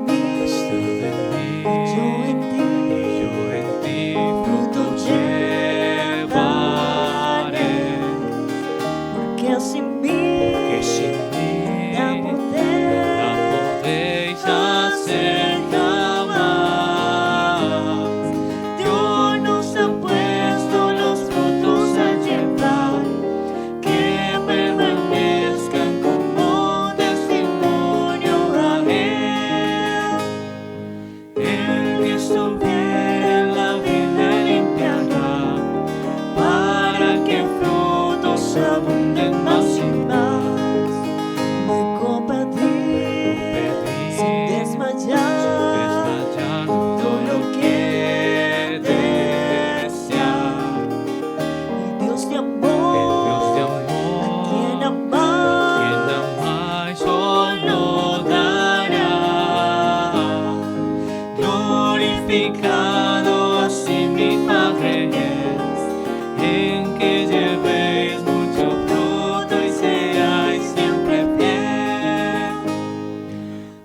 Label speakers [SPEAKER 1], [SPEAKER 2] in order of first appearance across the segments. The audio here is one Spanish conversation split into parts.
[SPEAKER 1] de mí, y yo en ti, fruto llevaré, porque sin mí nada podéis hacer jamás. Dios nos ha puesto los frutos a llevar, que permanezcan como testimonio a Él. El que estuviera en la vida limpiará, para que frutos abunden más y más. Me compadrí sin desmayar, todo lo que desear. El Dios de amor, a quien amáis, solo dará. Glorificado así mi Padre es, en que llevéis mucho fruto y seáis siempre fiel.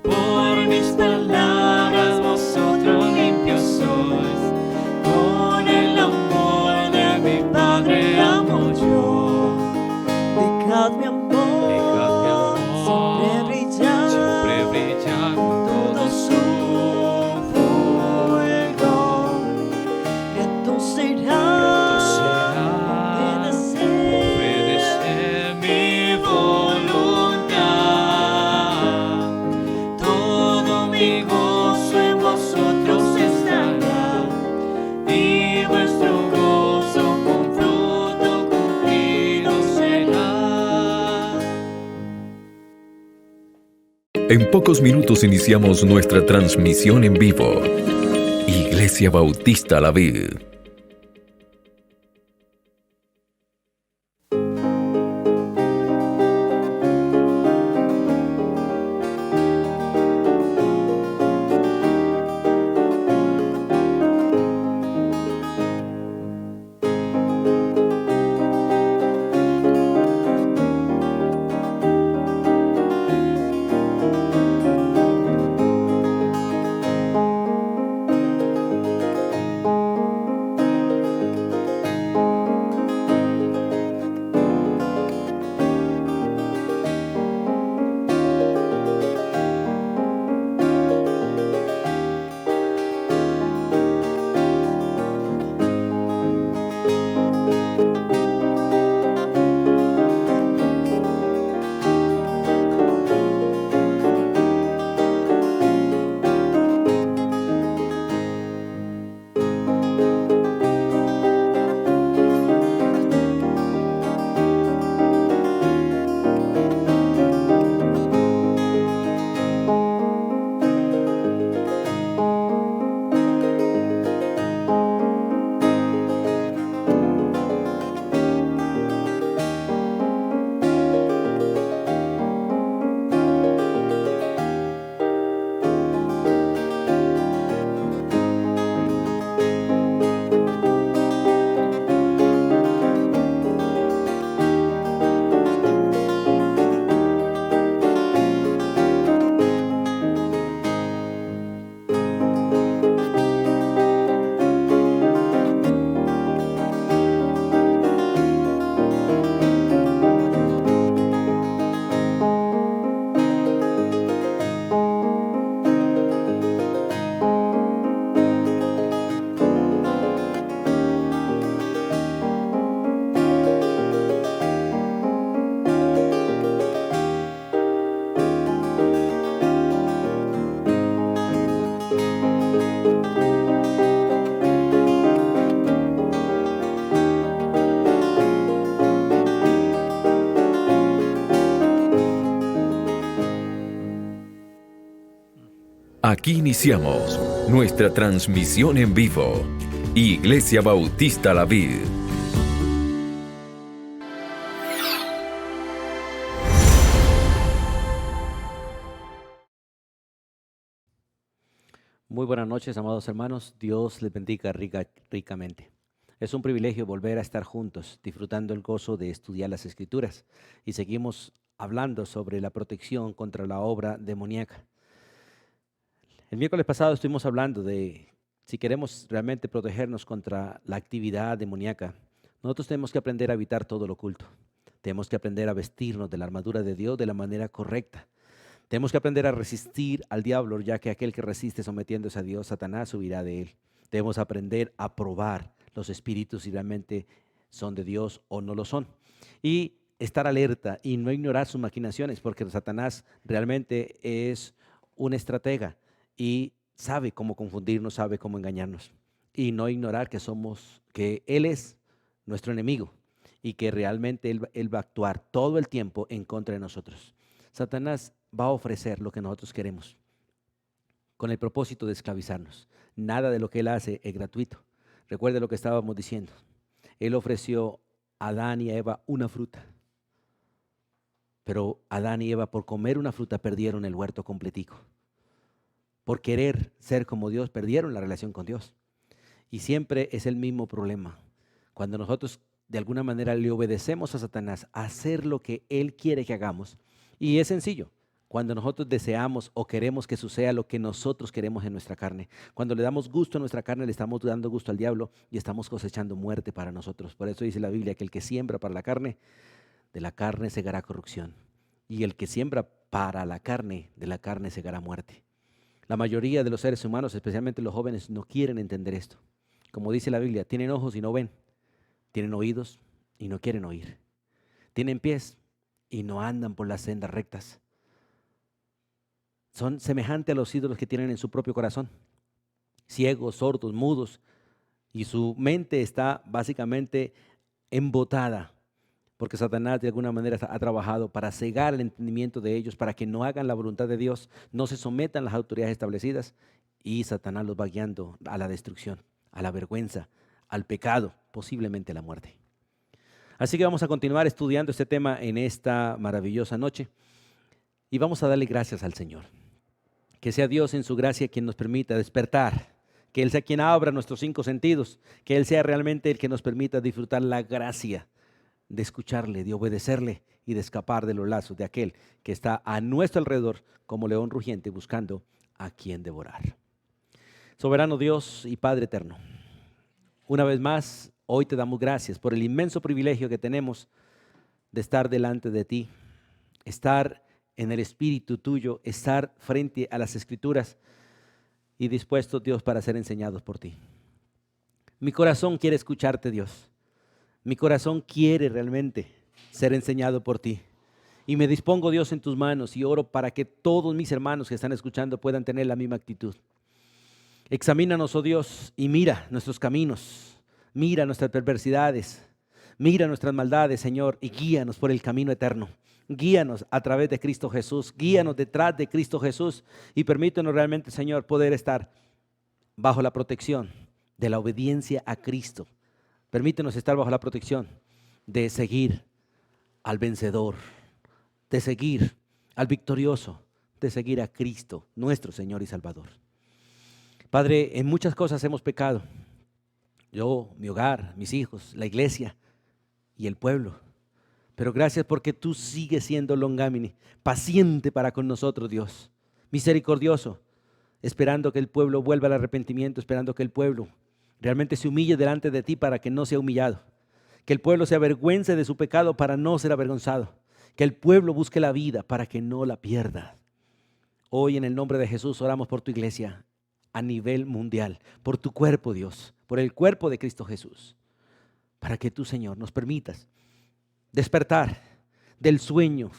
[SPEAKER 1] Por mis palabras vosotros limpios sois, con el amor de mi Padre amo yo. Dejad mi amor siempre brillar con todo su fuego, que tú serás obedecer mi voluntad. Todo mi gozo en vosotros estará, y vuestro gozo con fruto cumplido será.
[SPEAKER 2] En pocos minutos iniciamos nuestra transmisión en vivo. Iglesia Bautista La Vid. Aquí iniciamos nuestra transmisión en vivo. Iglesia Bautista La Vid.
[SPEAKER 3] Muy buenas noches, amados hermanos. Dios les bendiga ricamente. Es un privilegio volver a estar juntos, disfrutando el gozo de estudiar las Escrituras. Y seguimos hablando sobre la protección contra la obra demoníaca. El miércoles pasado estuvimos hablando de si queremos realmente protegernos contra la actividad demoníaca, nosotros tenemos que aprender a evitar todo lo oculto. Tenemos que aprender a vestirnos de la armadura de Dios de la manera correcta. Tenemos que aprender a resistir al diablo, ya que aquel que resiste sometiéndose a Dios, Satanás, huirá de él. Debemos aprender a probar los espíritus si realmente son de Dios o no lo son. Y estar alerta y no ignorar sus maquinaciones, porque Satanás realmente es un estratega y sabe cómo confundirnos, sabe cómo engañarnos. Y no ignorar que Él es nuestro enemigo y que realmente Él va a actuar todo el tiempo en contra de nosotros. Satanás va a ofrecer lo que nosotros queremos con el propósito de esclavizarnos. Nada de lo que Él hace es gratuito. Recuerde lo que estábamos diciendo. Él ofreció a Adán y a Eva una fruta. Pero Adán y Eva, por comer una fruta, perdieron el huerto completico. Por querer ser como Dios, perdieron la relación con Dios. Y siempre es el mismo problema. Cuando nosotros de alguna manera le obedecemos a Satanás a hacer lo que Él quiere que hagamos. Y es sencillo. Cuando nosotros deseamos o queremos que suceda lo que nosotros queremos en nuestra carne. Cuando le damos gusto a nuestra carne, le estamos dando gusto al diablo y estamos cosechando muerte para nosotros. Por eso dice la Biblia que el que siembra para la carne, de la carne segará corrupción. Y el que siembra para la carne, de la carne segará muerte. La mayoría de los seres humanos, especialmente los jóvenes, no quieren entender esto. Como dice la Biblia, tienen ojos y no ven. Tienen oídos y no quieren oír. Tienen pies y no andan por las sendas rectas. Son semejantes a los ídolos que tienen en su propio corazón. Ciegos, sordos, mudos. Y su mente está básicamente embotada. Porque Satanás de alguna manera ha trabajado para cegar el entendimiento de ellos, para que no hagan la voluntad de Dios, no se sometan a las autoridades establecidas. Y Satanás los va guiando a la destrucción, a la vergüenza, al pecado, posiblemente a la muerte. Así que vamos a continuar estudiando este tema en esta maravillosa noche. Y vamos a darle gracias al Señor. Que sea Dios en su gracia quien nos permita despertar. Que Él sea quien abra nuestros 5 sentidos. Que Él sea realmente el que nos permita disfrutar la gracia de escucharle, de obedecerle y de escapar de los lazos de aquel que está a nuestro alrededor como león rugiente buscando a quien devorar. Soberano Dios y Padre eterno, una vez más, hoy te damos gracias por el inmenso privilegio que tenemos de estar delante de ti, estar en el Espíritu tuyo, estar frente a las Escrituras y dispuestos, Dios, para ser enseñados por ti. Mi corazón quiere escucharte, Dios. Mi corazón quiere realmente ser enseñado por ti. Y me dispongo, Dios, en tus manos y oro para que todos mis hermanos que están escuchando puedan tener la misma actitud. Examínanos, oh Dios, y mira nuestros caminos, mira nuestras perversidades, mira nuestras maldades, Señor, y guíanos por el camino eterno. Guíanos a través de Cristo Jesús, guíanos detrás de Cristo Jesús y permítenos realmente, Señor, poder estar bajo la protección de la obediencia a Cristo. Permítenos estar bajo la protección de seguir al vencedor, de seguir al victorioso, de seguir a Cristo, nuestro Señor y Salvador. Padre, en muchas cosas hemos pecado. Yo, mi hogar, mis hijos, la iglesia y el pueblo. Pero gracias porque tú sigues siendo longámine, paciente para con nosotros, Dios. Misericordioso, esperando que el pueblo vuelva al arrepentimiento, esperando que el pueblo realmente se humille delante de ti para que no sea humillado. Que el pueblo se avergüence de su pecado para no ser avergonzado. Que el pueblo busque la vida para que no la pierda. Hoy en el nombre de Jesús oramos por tu iglesia a nivel mundial, por tu cuerpo, Dios, por el cuerpo de Cristo Jesús, para que tú, Señor, nos permitas despertar del sueño,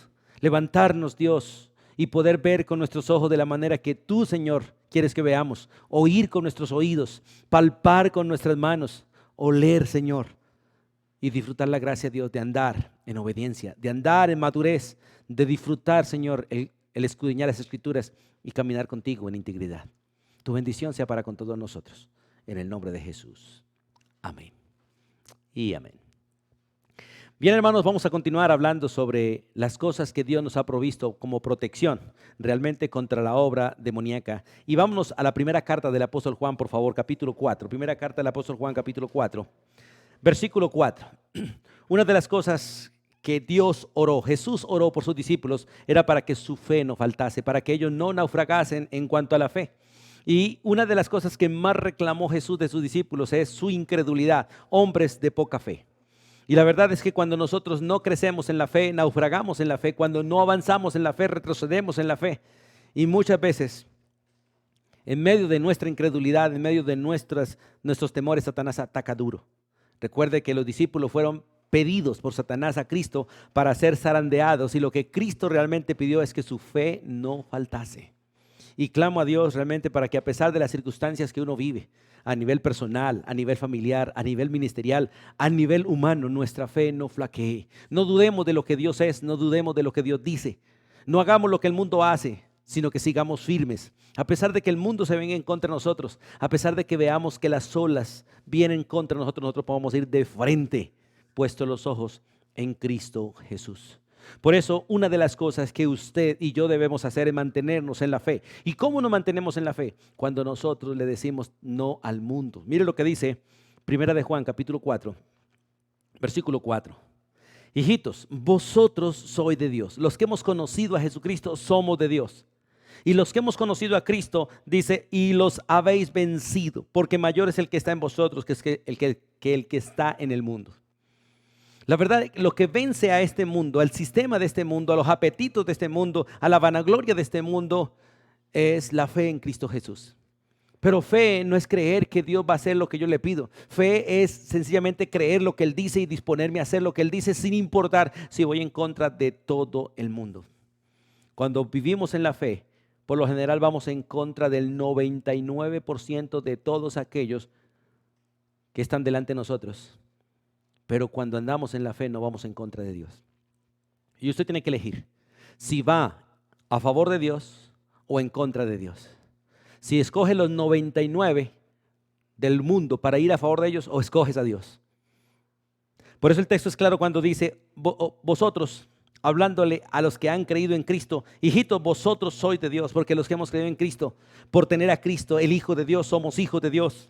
[SPEAKER 3] levantarnos, Dios, y poder ver con nuestros ojos de la manera que tú, Señor, quieres que veamos, oír con nuestros oídos, palpar con nuestras manos, oler, Señor, y disfrutar la gracia, Dios, de andar en obediencia, de andar en madurez, de disfrutar, Señor, el escudriñar las Escrituras y caminar contigo en integridad. Tu bendición sea para con todos nosotros, en el nombre de Jesús. Amén y amén. Bien, hermanos, vamos a continuar hablando sobre las cosas que Dios nos ha provisto como protección realmente contra la obra demoníaca. Y vámonos a la primera carta del apóstol Juan, por favor, capítulo 4. Primera carta del apóstol Juan, capítulo 4, versículo 4. Una de las cosas que Dios oró, Jesús oró por sus discípulos, era para que su fe no faltase, para que ellos no naufragasen en cuanto a la fe. Y una de las cosas que más reclamó Jesús de sus discípulos es su incredulidad, hombres de poca fe. Y la verdad es que cuando nosotros no crecemos en la fe, naufragamos en la fe. Cuando no avanzamos en la fe, retrocedemos en la fe. Y muchas veces, en medio de nuestra incredulidad, en medio de nuestros temores, Satanás ataca duro. Recuerde que los discípulos fueron pedidos por Satanás a Cristo para ser zarandeados, y lo que Cristo realmente pidió es que su fe no faltase. Y clamo a Dios realmente para que, a pesar de las circunstancias que uno vive, a nivel personal, a nivel familiar, a nivel ministerial, a nivel humano, nuestra fe no flaquee. No dudemos de lo que Dios es, no dudemos de lo que Dios dice. No hagamos lo que el mundo hace, sino que sigamos firmes. A pesar de que el mundo se venga en contra de nosotros, a pesar de que veamos que las olas vienen contra nosotros, nosotros podemos ir de frente, puestos los ojos en Cristo Jesús. Por eso, una de las cosas que usted y yo debemos hacer es mantenernos en la fe. ¿Y cómo nos mantenemos en la fe? Cuando nosotros le decimos no al mundo. Mire lo que dice 1 de Juan, capítulo 4, versículo 4. Hijitos, vosotros sois de Dios. Los que hemos conocido a Jesucristo somos de Dios. Y los que hemos conocido a Cristo, dice, y los habéis vencido, porque mayor es el que está en vosotros que el que está en el mundo. La verdad, lo que vence a este mundo, al sistema de este mundo, a los apetitos de este mundo, a la vanagloria de este mundo, es la fe en Cristo Jesús. Pero fe no es creer que Dios va a hacer lo que yo le pido. Fe es sencillamente creer lo que Él dice y disponerme a hacer lo que Él dice, sin importar si voy en contra de todo el mundo. Cuando vivimos en la fe, por lo general vamos en contra del 99% de todos aquellos que están delante de nosotros. Pero cuando andamos en la fe no vamos en contra de Dios. Y usted tiene que elegir si va a favor de Dios o en contra de Dios. Si escoge los 99 del mundo para ir a favor de ellos, o escoges a Dios. Por eso el texto es claro cuando dice, vosotros, hablándole a los que han creído en Cristo, hijitos, vosotros sois de Dios, porque los que hemos creído en Cristo, por tener a Cristo, el Hijo de Dios, somos hijos de Dios.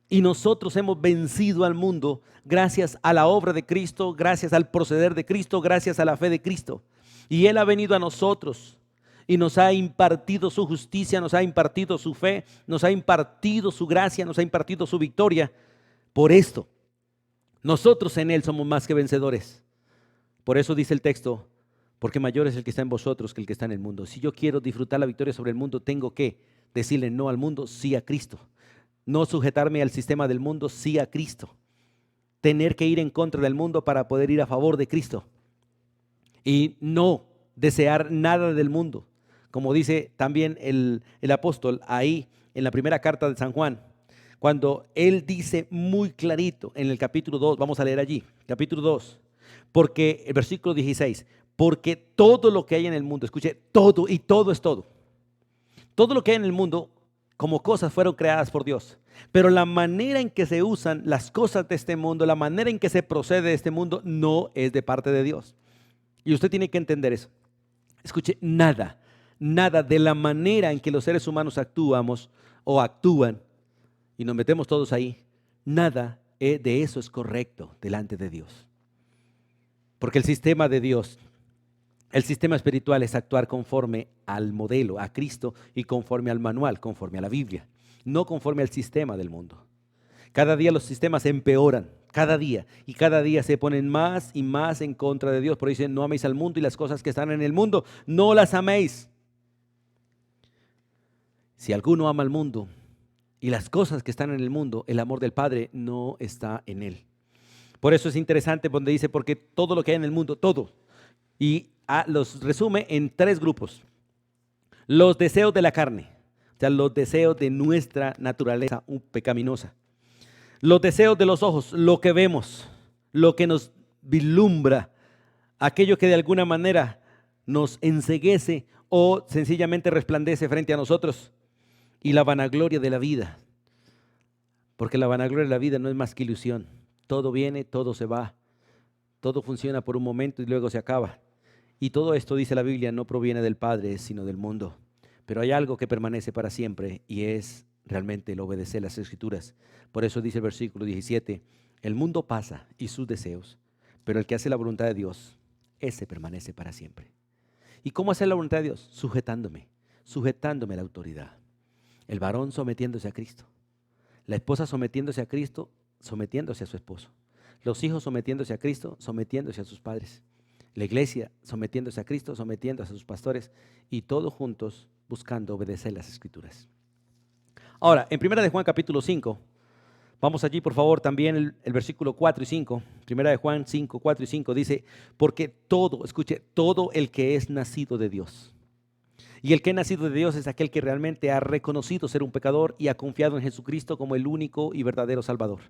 [SPEAKER 3] Y nosotros hemos vencido al mundo gracias a la obra de Cristo, gracias al proceder de Cristo, gracias a la fe de Cristo. Y Él ha venido a nosotros y nos ha impartido su justicia, nos ha impartido su fe, nos ha impartido su gracia, nos ha impartido su victoria. Por esto, nosotros en Él somos más que vencedores. Por eso dice el texto, porque mayor es el que está en vosotros que el que está en el mundo. Si yo quiero disfrutar la victoria sobre el mundo, tengo que decirle no al mundo, sí a Cristo. No sujetarme al sistema del mundo, sí a Cristo. Tener que ir en contra del mundo para poder ir a favor de Cristo. Y no desear nada del mundo. Como dice también el apóstol ahí en la primera carta de San Juan, cuando él dice muy clarito en el capítulo 2, vamos a leer allí, capítulo 2, porque el versículo 16, porque todo lo que hay en el mundo, escuche, todo, y todo es todo. Todo lo que hay en el mundo como cosas fueron creadas por Dios, pero la manera en que se usan las cosas de este mundo, la manera en que se procede de este mundo no es de parte de Dios. Y usted tiene que entender eso. Escuche, nada de la manera en que los seres humanos actuamos o actúan, y nos metemos todos ahí, nada de eso es correcto delante de Dios. Porque el sistema de Dios, el sistema espiritual es actuar conforme al modelo, a Cristo, y conforme al manual, conforme a la Biblia, no conforme al sistema del mundo. Cada día los sistemas empeoran, cada día, y cada día se ponen más y más en contra de Dios. Por eso dicen, no améis al mundo y las cosas que están en el mundo, no las améis. Si alguno ama al mundo y las cosas que están en el mundo, el amor del Padre no está en él. Por eso es interesante donde dice, porque todo lo que hay en el mundo, todo, y los resume en 3 grupos. Los deseos de la carne, o sea, los deseos de nuestra naturaleza pecaminosa. Los deseos de los ojos, lo que vemos, lo que nos vislumbra, aquello que de alguna manera nos enceguece o sencillamente resplandece frente a nosotros. Y la vanagloria de la vida, porque la vanagloria de la vida no es más que ilusión. Todo viene, todo se va, todo funciona por un momento y luego se acaba. Y todo esto, dice la Biblia, no proviene del Padre, sino del mundo. Pero hay algo que permanece para siempre y es realmente el obedecer las Escrituras. Por eso dice el versículo 17, el mundo pasa y sus deseos, pero el que hace la voluntad de Dios, ese permanece para siempre. ¿Y cómo hacer la voluntad de Dios? Sujetándome a la autoridad. El varón sometiéndose a Cristo. La esposa sometiéndose a Cristo, sometiéndose a su esposo. Los hijos sometiéndose a Cristo, sometiéndose a sus padres. La iglesia sometiéndose a Cristo, sometiéndose a sus pastores, y todos juntos buscando obedecer las Escrituras. Ahora, en 1 de Juan capítulo 5, vamos allí por favor también el versículo 4 y 5. 1 de Juan 5, 4 y 5 dice, porque todo, escuche, todo el que es nacido de Dios. Y el que es nacido de Dios es aquel que realmente ha reconocido ser un pecador y ha confiado en Jesucristo como el único y verdadero Salvador.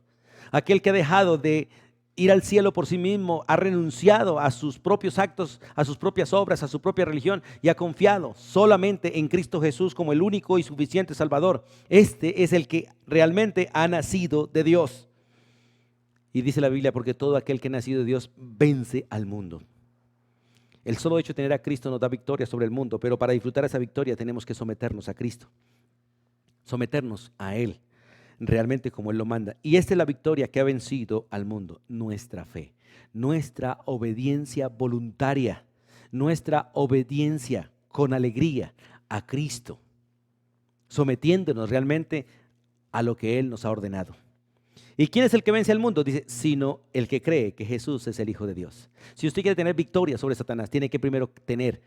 [SPEAKER 3] Aquel que ha dejado de ir al cielo por sí mismo, ha renunciado a sus propios actos, a sus propias obras, a su propia religión y ha confiado solamente en Cristo Jesús como el único y suficiente Salvador. Este es el que realmente ha nacido de Dios. Y dice la Biblia, porque todo aquel que ha nacido de Dios vence al mundo. El solo hecho de tener a Cristo nos da victoria sobre el mundo, pero para disfrutar esa victoria tenemos que someternos a Cristo, someternos a Él, realmente como Él lo manda. Y esta es la victoria que ha vencido al mundo, nuestra fe, nuestra obediencia voluntaria, nuestra obediencia con alegría a Cristo, sometiéndonos realmente a lo que Él nos ha ordenado. ¿Y quién es el que vence al mundo? Dice, sino el que cree que Jesús es el Hijo de Dios. Si usted quiere tener victoria sobre Satanás, tiene que primero tener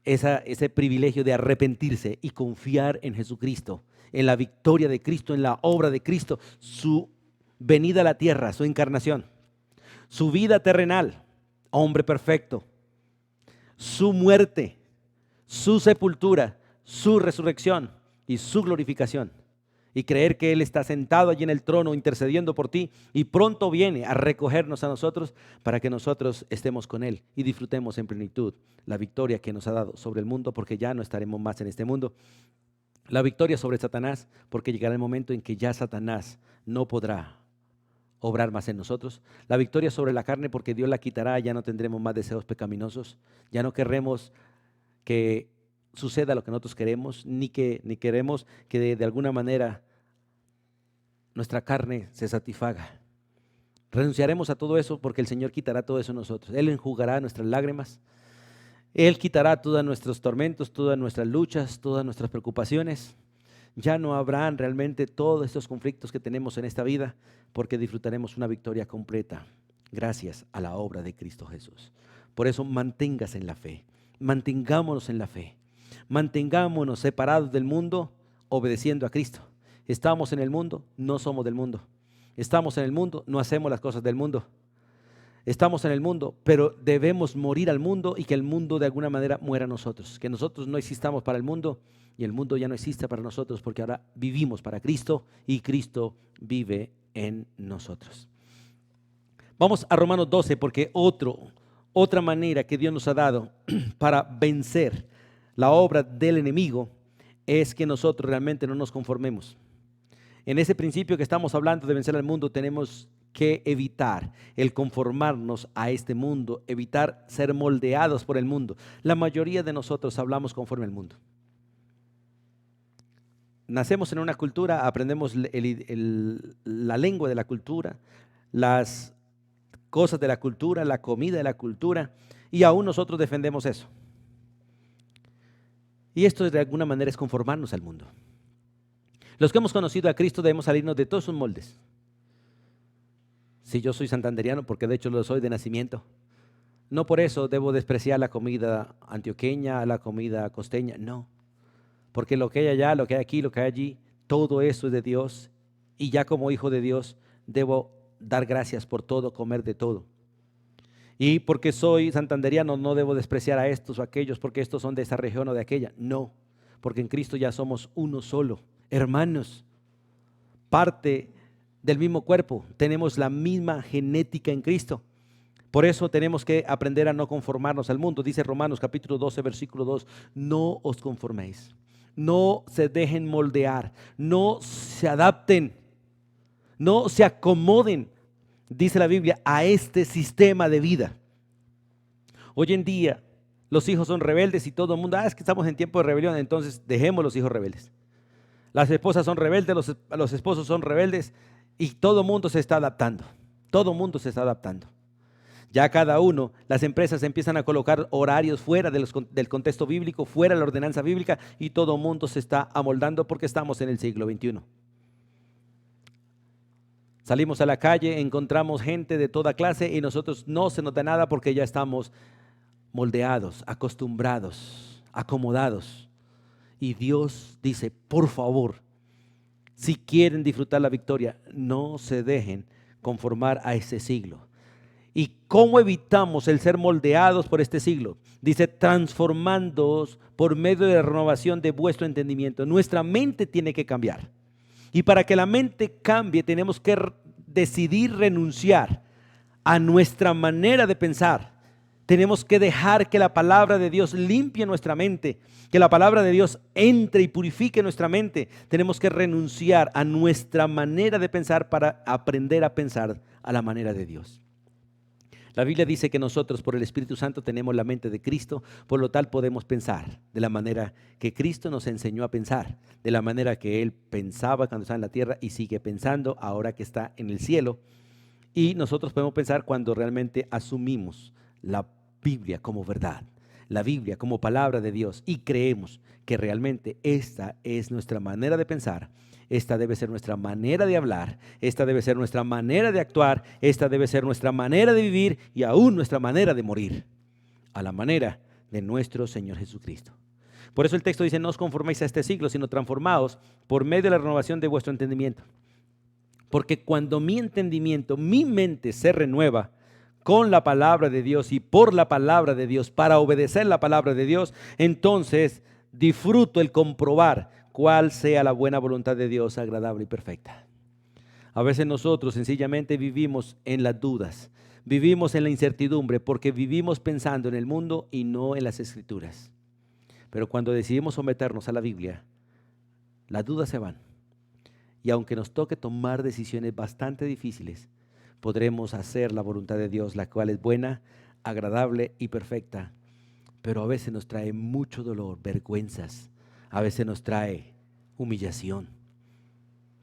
[SPEAKER 3] ese privilegio de arrepentirse y confiar en Jesucristo, en la victoria de Cristo, en la obra de Cristo, su venida a la tierra, su encarnación, su vida terrenal, hombre perfecto, su muerte, su sepultura, su resurrección y su glorificación. Y creer que Él está sentado allí en el trono intercediendo por ti y pronto viene a recogernos a nosotros para que nosotros estemos con Él y disfrutemos en plenitud la victoria que nos ha dado sobre el mundo, porque ya no estaremos más en este mundo. La victoria sobre Satanás, porque llegará el momento en que ya Satanás no podrá obrar más en nosotros. La victoria sobre la carne, porque Dios la quitará, ya no tendremos más deseos pecaminosos, ya no querremos que suceda lo que nosotros queremos, ni queremos que de alguna manera nuestra carne se satisfaga. Renunciaremos a todo eso porque el Señor quitará todo eso en nosotros. Él enjugará nuestras lágrimas, Él quitará todos nuestros tormentos, todas nuestras luchas, todas nuestras preocupaciones. Ya no habrán realmente todos estos conflictos que tenemos en esta vida, porque disfrutaremos una victoria completa gracias a la obra de Cristo Jesús. Por eso manténgase en la fe, mantengámonos en la fe. Mantengámonos separados del mundo, obedeciendo a Cristo. Estamos en el mundo, no somos del mundo. Estamos en el mundo, no hacemos las cosas del mundo. Estamos en el mundo, pero debemos morir al mundo y que el mundo de alguna manera muera a nosotros. Que nosotros no existamos para el mundo y el mundo ya no existe para nosotros, porque ahora vivimos para Cristo y Cristo vive en nosotros. Vamos a Romanos 12, porque otra manera que Dios nos ha dado para vencer la obra del enemigo es que nosotros realmente no nos conformemos. En ese principio que estamos hablando de vencer al mundo, tenemos que evitar el conformarnos a este mundo, evitar ser moldeados por el mundo. La mayoría de nosotros hablamos conforme al mundo. Nacemos en una cultura, aprendemos la lengua de la cultura, las cosas de la cultura, la comida de la cultura, y aún nosotros defendemos eso. Y esto de alguna manera es conformarnos al mundo. Los que hemos conocido a Cristo debemos salirnos de todos sus moldes. Si yo soy santanderiano, porque de hecho lo soy de nacimiento, no por eso debo despreciar la comida antioqueña, la comida costeña, no. Porque lo que hay allá, lo que hay aquí, lo que hay allí, todo eso es de Dios. Y ya como hijo de Dios debo dar gracias por todo, comer de todo. Y porque soy santanderiano no debo despreciar a estos o aquellos porque estos son de esta región o de aquella. No, porque en Cristo ya somos uno solo, hermanos, parte del mismo cuerpo, tenemos la misma genética en Cristo. Por eso tenemos que aprender a no conformarnos al mundo. Dice Romanos capítulo 12, versículo 2, no os conforméis, no se dejen moldear, no se adapten, no se acomoden, dice la Biblia, a este sistema de vida. Hoy en día los hijos son rebeldes y todo el mundo, es que estamos en tiempo de rebelión, entonces dejemos los hijos rebeldes. Las esposas son rebeldes, los esposos son rebeldes y todo el mundo se está adaptando. Todo el mundo se está adaptando. Ya cada uno, las empresas empiezan a colocar horarios fuera del contexto bíblico, fuera de la ordenanza bíblica, y todo el mundo se está amoldando porque estamos en el siglo XXI. Salimos a la calle, encontramos gente de toda clase y nosotros no se nos da nada porque ya estamos moldeados, acostumbrados, acomodados. Y Dios dice, por favor, si quieren disfrutar la victoria, no se dejen conformar a ese siglo. ¿Y cómo evitamos el ser moldeados por este siglo? Dice, transformándoos por medio de la renovación de vuestro entendimiento. Nuestra mente tiene que cambiar. Y para que la mente cambie, tenemos que decidir renunciar a nuestra manera de pensar. Tenemos que dejar que la palabra de Dios limpie nuestra mente, que la palabra de Dios entre y purifique nuestra mente. Tenemos que renunciar a nuestra manera de pensar para aprender a pensar a la manera de Dios. La Biblia dice que nosotros por el Espíritu Santo tenemos la mente de Cristo, por lo tal podemos pensar de la manera que Cristo nos enseñó a pensar, de la manera que Él pensaba cuando estaba en la tierra y sigue pensando ahora que está en el cielo. Y nosotros podemos pensar cuando realmente asumimos la Biblia como verdad, la Biblia como palabra de Dios, y creemos que realmente esta es nuestra manera de pensar. Esta debe ser nuestra manera de hablar, esta debe ser nuestra manera de actuar, esta debe ser nuestra manera de vivir y aún nuestra manera de morir, a la manera de nuestro Señor Jesucristo. Por eso el texto dice, no os conforméis a este siglo, sino transformaos por medio de la renovación de vuestro entendimiento. Porque cuando mi entendimiento, mi mente se renueva con la palabra de Dios y por la palabra de Dios, para obedecer la palabra de Dios, entonces disfruto el comprobar cuál sea la buena voluntad de Dios, agradable y perfecta. A veces nosotros sencillamente vivimos en las dudas, vivimos en la incertidumbre porque vivimos pensando en el mundo y no en las Escrituras. Pero cuando decidimos someternos a la Biblia, las dudas se van. Y aunque nos toque tomar decisiones bastante difíciles, podremos hacer la voluntad de Dios, la cual es buena, agradable y perfecta. Pero a veces nos trae mucho dolor, vergüenzas. A veces nos trae humillación,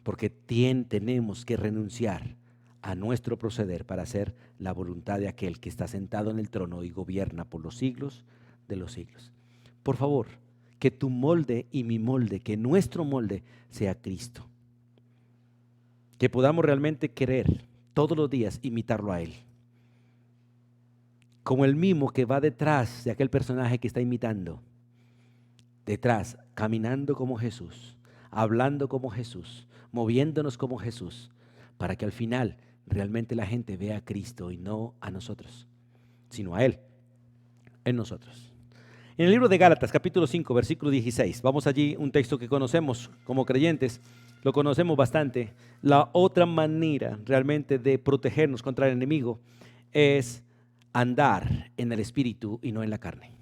[SPEAKER 3] porque tenemos que renunciar a nuestro proceder para hacer la voluntad de aquel que está sentado en el trono y gobierna por los siglos de los siglos. Por favor, que tu molde y mi molde, que nuestro molde sea Cristo. Que podamos realmente querer todos los días imitarlo a Él. Como el mimo que va detrás de aquel personaje que está imitando. Detrás, caminando como Jesús, hablando como Jesús, moviéndonos como Jesús, para que al final realmente la gente vea a Cristo y no a nosotros, sino a Él en nosotros. En el libro de Gálatas, capítulo 5, versículo 16, vamos allí, un texto que conocemos como creyentes, lo conocemos bastante. La otra manera realmente de protegernos contra el enemigo es andar en el Espíritu y no en la carne.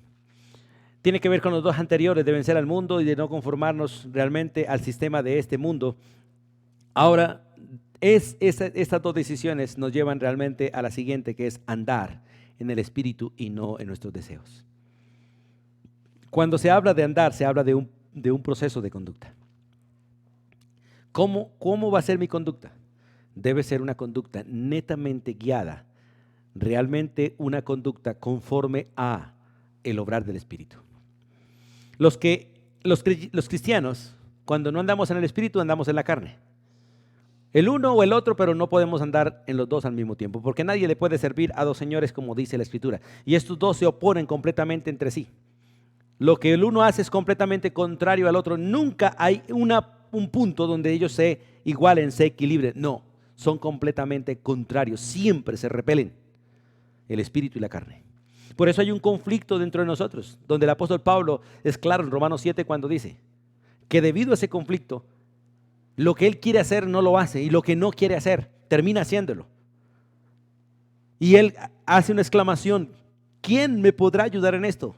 [SPEAKER 3] Tiene que ver con los dos anteriores, de vencer al mundo y de no conformarnos realmente al sistema de este mundo. Ahora, estas dos decisiones nos llevan realmente a la siguiente, que es andar en el Espíritu y no en nuestros deseos. Cuando se habla de andar, se habla de un proceso de conducta. ¿Cómo va a ser mi conducta? Debe ser una conducta netamente guiada, realmente una conducta conforme a el obrar del Espíritu. Los cristianos, cuando no andamos en el Espíritu, andamos en la carne. El uno o el otro, pero no podemos andar en los dos al mismo tiempo, porque nadie le puede servir a dos señores, como dice la Escritura. Y estos dos se oponen completamente entre sí. Lo que el uno hace es completamente contrario al otro. Nunca hay un punto donde ellos se igualen, se equilibren. No, son completamente contrarios. Siempre se repelen el espíritu y la carne. Por eso hay un conflicto dentro de nosotros, donde el apóstol Pablo es claro en Romanos 7 cuando dice que debido a ese conflicto, lo que él quiere hacer no lo hace y lo que no quiere hacer termina haciéndolo. Y él hace una exclamación: ¿quién me podrá ayudar en esto?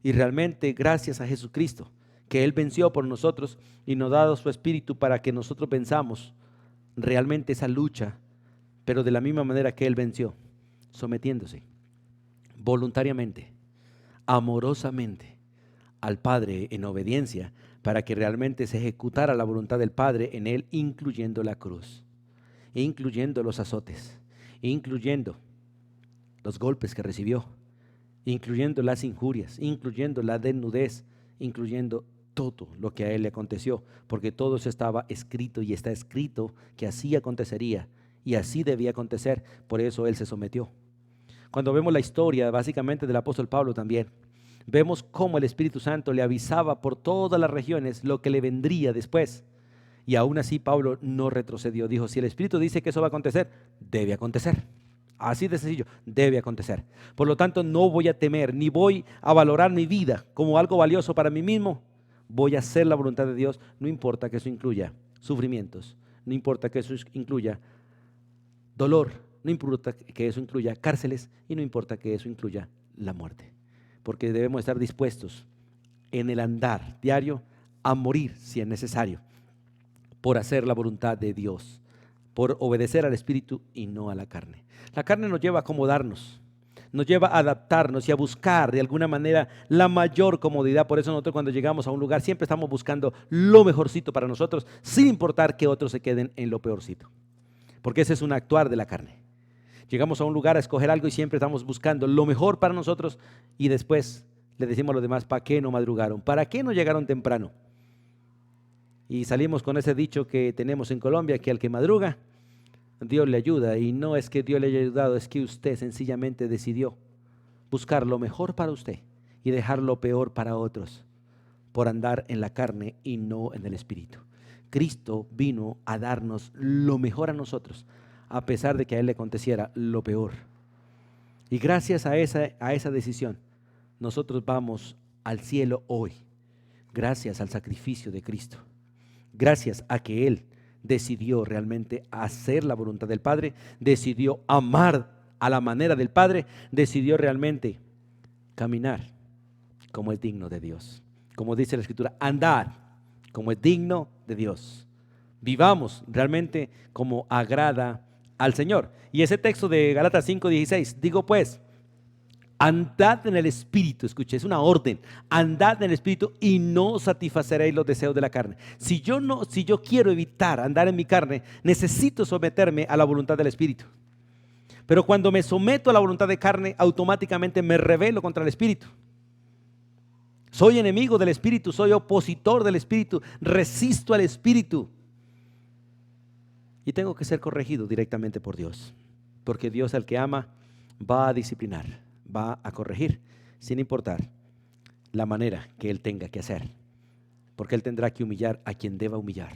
[SPEAKER 3] Y realmente gracias a Jesucristo, que Él venció por nosotros y nos ha dado su Espíritu para que nosotros venzamos realmente esa lucha, pero de la misma manera que Él venció, sometiéndose voluntariamente, amorosamente al Padre en obediencia, para que realmente se ejecutara la voluntad del Padre en Él, incluyendo la cruz, incluyendo los azotes, incluyendo los golpes que recibió, incluyendo las injurias, incluyendo la desnudez, incluyendo todo lo que a él le aconteció, porque todo eso estaba escrito y está escrito que así acontecería y así debía acontecer. Por eso él se sometió. Cuando vemos la historia básicamente del apóstol Pablo también, vemos cómo el Espíritu Santo le avisaba por todas las regiones lo que le vendría después. Y aún así Pablo no retrocedió. Dijo, si el Espíritu dice que eso va a acontecer, debe acontecer. Así de sencillo, debe acontecer. Por lo tanto, no voy a temer, ni voy a valorar mi vida como algo valioso para mí mismo. Voy a hacer la voluntad de Dios, no importa que eso incluya sufrimientos, no importa que eso incluya dolor, no importa que eso incluya cárceles y no importa que eso incluya la muerte. Porque debemos estar dispuestos en el andar diario a morir si es necesario, por hacer la voluntad de Dios, por obedecer al Espíritu y no a la carne. La carne nos lleva a acomodarnos, nos lleva a adaptarnos y a buscar de alguna manera la mayor comodidad. Por eso nosotros cuando llegamos a un lugar siempre estamos buscando lo mejorcito para nosotros, sin importar que otros se queden en lo peorcito. Porque ese es un actuar de la carne. Llegamos a un lugar a escoger algo y siempre estamos buscando lo mejor para nosotros y después le decimos a los demás, ¿para qué no madrugaron? ¿Para qué no llegaron temprano? Y salimos con ese dicho que tenemos en Colombia, que al que madruga, Dios le ayuda. Y no es que Dios le haya ayudado, es que usted sencillamente decidió buscar lo mejor para usted y dejar lo peor para otros, por andar en la carne y no en el Espíritu. Cristo vino a darnos lo mejor a nosotros, a pesar de que a Él le aconteciera lo peor. Y gracias a esa decisión, nosotros vamos al cielo hoy, gracias al sacrificio de Cristo. Gracias a que Él decidió realmente hacer la voluntad del Padre, decidió amar a la manera del Padre, decidió realmente caminar como es digno de Dios. Como dice la Escritura, andad como es digno de Dios. Vivamos realmente como agrada al Señor. Y ese texto de Gálatas 5:16, digo pues, andad en el Espíritu, escuche, es una orden, andad en el Espíritu y no satisfaceréis los deseos de la carne. Si yo quiero evitar andar en mi carne, necesito someterme a la voluntad del Espíritu. Pero cuando me someto a la voluntad de carne, automáticamente me rebelo contra el Espíritu. Soy enemigo del Espíritu, soy opositor del Espíritu, resisto al Espíritu. Y tengo que ser corregido directamente por Dios, porque Dios al que ama va a disciplinar, va a corregir, sin importar la manera que Él tenga que hacer, porque Él tendrá que humillar a quien deba humillar.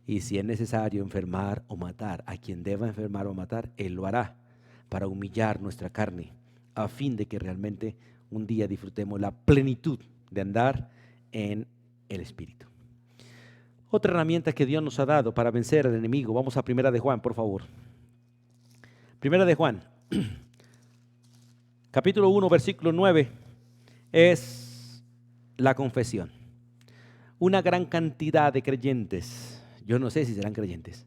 [SPEAKER 3] Y si es necesario enfermar o matar a quien deba enfermar o matar, Él lo hará para humillar nuestra carne, a fin de que realmente un día disfrutemos la plenitud de andar en el Espíritu. Otra herramienta que Dios nos ha dado para vencer al enemigo. Vamos a Primera de Juan, por favor. Primera de Juan, capítulo 1, versículo 9, es la confesión. Una gran cantidad de creyentes, yo no sé si serán creyentes,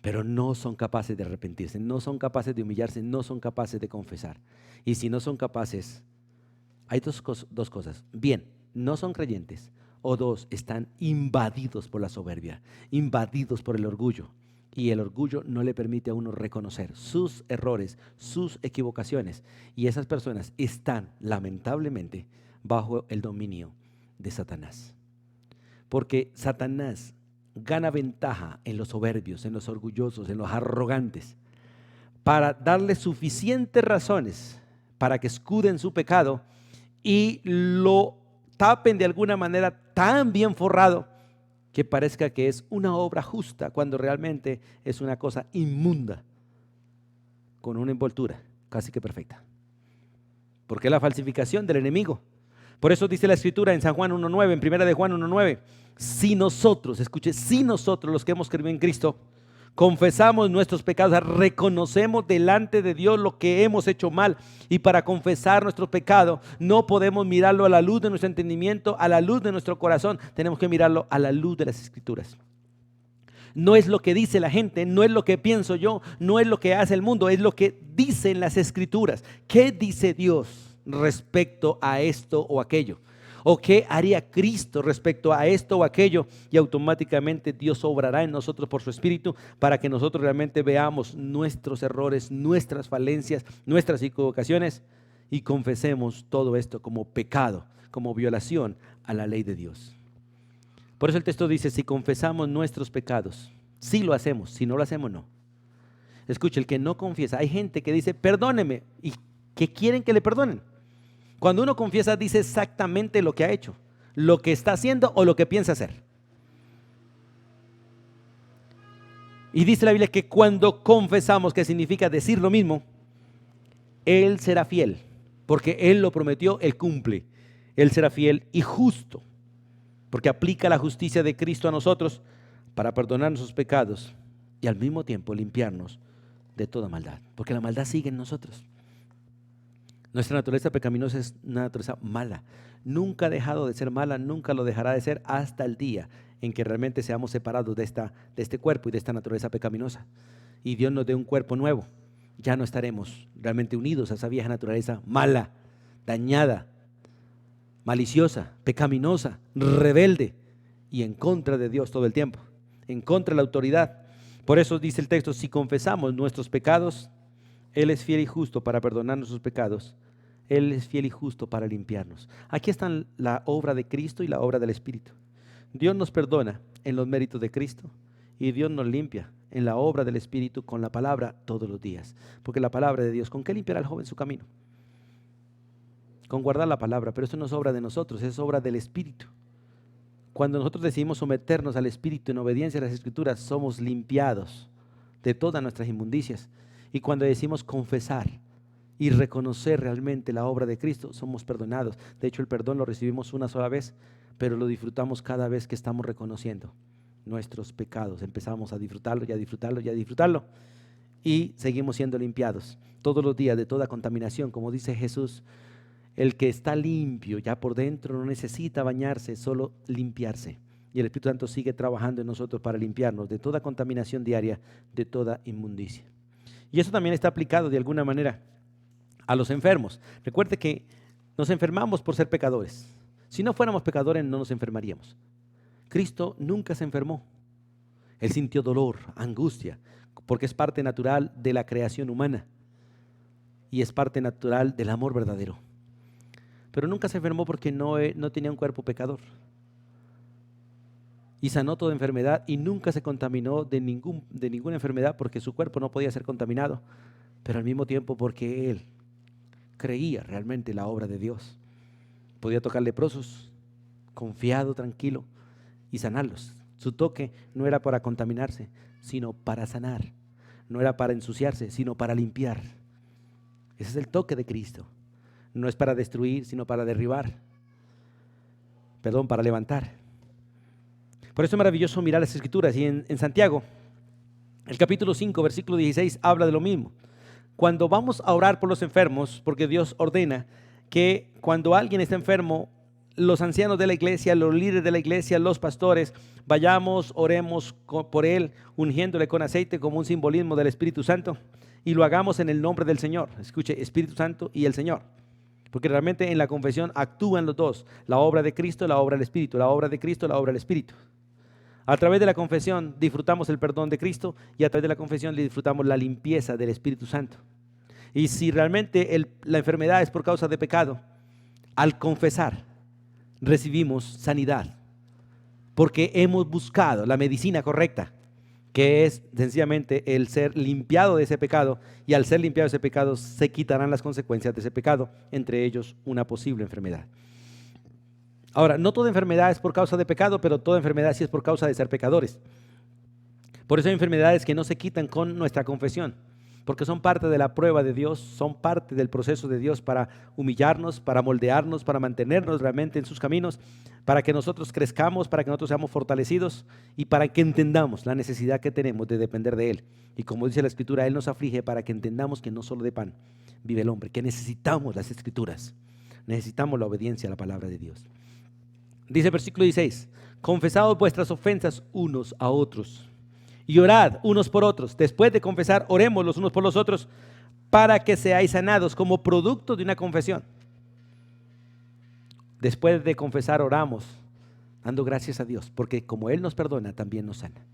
[SPEAKER 3] pero no son capaces de arrepentirse, no son capaces de humillarse, no son capaces de confesar. Y si no son capaces, hay dos cosas. Bien, no son creyentes, o dos, están invadidos por la soberbia, invadidos por el orgullo. Y el orgullo no le permite a uno reconocer sus errores, sus equivocaciones. Y esas personas están lamentablemente bajo el dominio de Satanás. Porque Satanás gana ventaja en los soberbios, en los orgullosos, en los arrogantes, para darles suficientes razones para que escuden su pecado y lo tapen de alguna manera tan bien forrado que parezca que es una obra justa, cuando realmente es una cosa inmunda, con una envoltura casi que perfecta. Porque es la falsificación del enemigo. Por eso dice la Escritura en San Juan 1:9, en Primera de Juan 1:9, si nosotros, escuche, si nosotros los que hemos creído en Cristo, confesamos nuestros pecados, reconocemos delante de Dios lo que hemos hecho mal, y para confesar nuestro pecado no podemos mirarlo a la luz de nuestro entendimiento, a la luz de nuestro corazón, tenemos que mirarlo a la luz de las Escrituras. No es lo que dice la gente, no es lo que pienso yo, no es lo que hace el mundo, es lo que dicen las Escrituras. ¿Qué dice Dios respecto a esto o aquello? ¿O qué haría Cristo respecto a esto o aquello? Y automáticamente Dios obrará en nosotros por su Espíritu para que nosotros realmente veamos nuestros errores, nuestras falencias, nuestras equivocaciones y confesemos todo esto como pecado, como violación a la ley de Dios. Por eso el texto dice, si confesamos nuestros pecados, sí lo hacemos, si no lo hacemos, no. Escuche, el que no confiesa, hay gente que dice, perdóneme, y que quieren que le perdonen. Cuando uno confiesa, dice exactamente lo que ha hecho, lo que está haciendo o lo que piensa hacer. Y dice la Biblia que cuando confesamos, que significa decir lo mismo, Él será fiel, porque Él lo prometió, Él cumple. Él será fiel y justo, porque aplica la justicia de Cristo a nosotros para perdonar nuestros pecados y al mismo tiempo limpiarnos de toda maldad, porque la maldad sigue en nosotros. Nuestra naturaleza pecaminosa es una naturaleza mala. Nunca ha dejado de ser mala, nunca lo dejará de ser hasta el día en que realmente seamos separados de este cuerpo y de esta naturaleza pecaminosa. Y Dios nos dé un cuerpo nuevo. Ya no estaremos realmente unidos a esa vieja naturaleza mala, dañada, maliciosa, pecaminosa, rebelde y en contra de Dios todo el tiempo, en contra de la autoridad. Por eso dice el texto, si confesamos nuestros pecados, Él es fiel y justo para perdonar nuestros pecados. Él es fiel y justo para limpiarnos. Aquí están la obra de Cristo y la obra del Espíritu. Dios nos perdona en los méritos de Cristo y Dios nos limpia en la obra del Espíritu con la palabra todos los días. Porque la palabra de Dios, ¿con qué limpiará al joven su camino? Con guardar la palabra, pero eso no es obra de nosotros, es obra del Espíritu. Cuando nosotros decidimos someternos al Espíritu en obediencia a las Escrituras, somos limpiados de todas nuestras inmundicias. Y cuando decimos confesar y reconocer realmente la obra de Cristo, somos perdonados. De hecho, el perdón lo recibimos una sola vez, pero lo disfrutamos cada vez que estamos reconociendo nuestros pecados. Empezamos a disfrutarlo y a disfrutarlo y a disfrutarlo. Y seguimos siendo limpiados todos los días de toda contaminación. Como dice Jesús, el que está limpio ya por dentro no necesita bañarse, solo limpiarse. Y el Espíritu Santo sigue trabajando en nosotros para limpiarnos de toda contaminación diaria, de toda inmundicia. Y eso también está aplicado de alguna manera a los enfermos. Recuerde que nos enfermamos por ser pecadores. Si no fuéramos pecadores no nos enfermaríamos. Cristo nunca se enfermó. Él sintió dolor, angustia, porque es parte natural de la creación humana y es parte natural del amor verdadero. Pero nunca se enfermó porque no tenía un cuerpo pecador. Y sanó toda enfermedad y nunca se contaminó de ninguna enfermedad porque su cuerpo no podía ser contaminado, pero al mismo tiempo porque Él creía realmente la obra de Dios. Podía tocar leprosos, confiado, tranquilo, y sanarlos. Su toque no era para contaminarse, sino para sanar. No era para ensuciarse, sino para limpiar. Ese es el toque de Cristo. No es para destruir, sino para derribar. Para levantar. Por eso es maravilloso mirar las Escrituras. Y en Santiago, el capítulo 5, versículo 16, habla de lo mismo. Cuando vamos a orar por los enfermos, porque Dios ordena que cuando alguien está enfermo, los ancianos de la iglesia, los líderes de la iglesia, los pastores, vayamos, oremos por él, ungiéndole con aceite como un simbolismo del Espíritu Santo, y lo hagamos en el nombre del Señor. Escuche, Espíritu Santo y el Señor. Porque realmente en la confesión actúan los dos, la obra de Cristo, la obra del Espíritu, la obra de Cristo, la obra del Espíritu. A través de la confesión disfrutamos el perdón de Cristo y a través de la confesión disfrutamos la limpieza del Espíritu Santo. Y si realmente la enfermedad es por causa de pecado, al confesar recibimos sanidad, porque hemos buscado la medicina correcta, que es sencillamente el ser limpiado de ese pecado, y al ser limpiado de ese pecado se quitarán las consecuencias de ese pecado, entre ellos una posible enfermedad. Ahora, no toda enfermedad es por causa de pecado, pero toda enfermedad sí es por causa de ser pecadores. Por eso hay enfermedades que no se quitan con nuestra confesión, porque son parte de la prueba de Dios, son parte del proceso de Dios para humillarnos, para moldearnos, para mantenernos realmente en sus caminos, para que nosotros crezcamos, para que nosotros seamos fortalecidos y para que entendamos la necesidad que tenemos de depender de Él. Y como dice la Escritura, Él nos aflige para que entendamos que no solo de pan vive el hombre, que necesitamos las Escrituras, necesitamos la obediencia a la palabra de Dios. Dice el versículo 16, confesad vuestras ofensas unos a otros y orad unos por otros. Después de confesar, oremos los unos por los otros para que seáis sanados como producto de una confesión. Después de confesar, oramos, dando gracias a Dios, porque como Él nos perdona, también nos sana.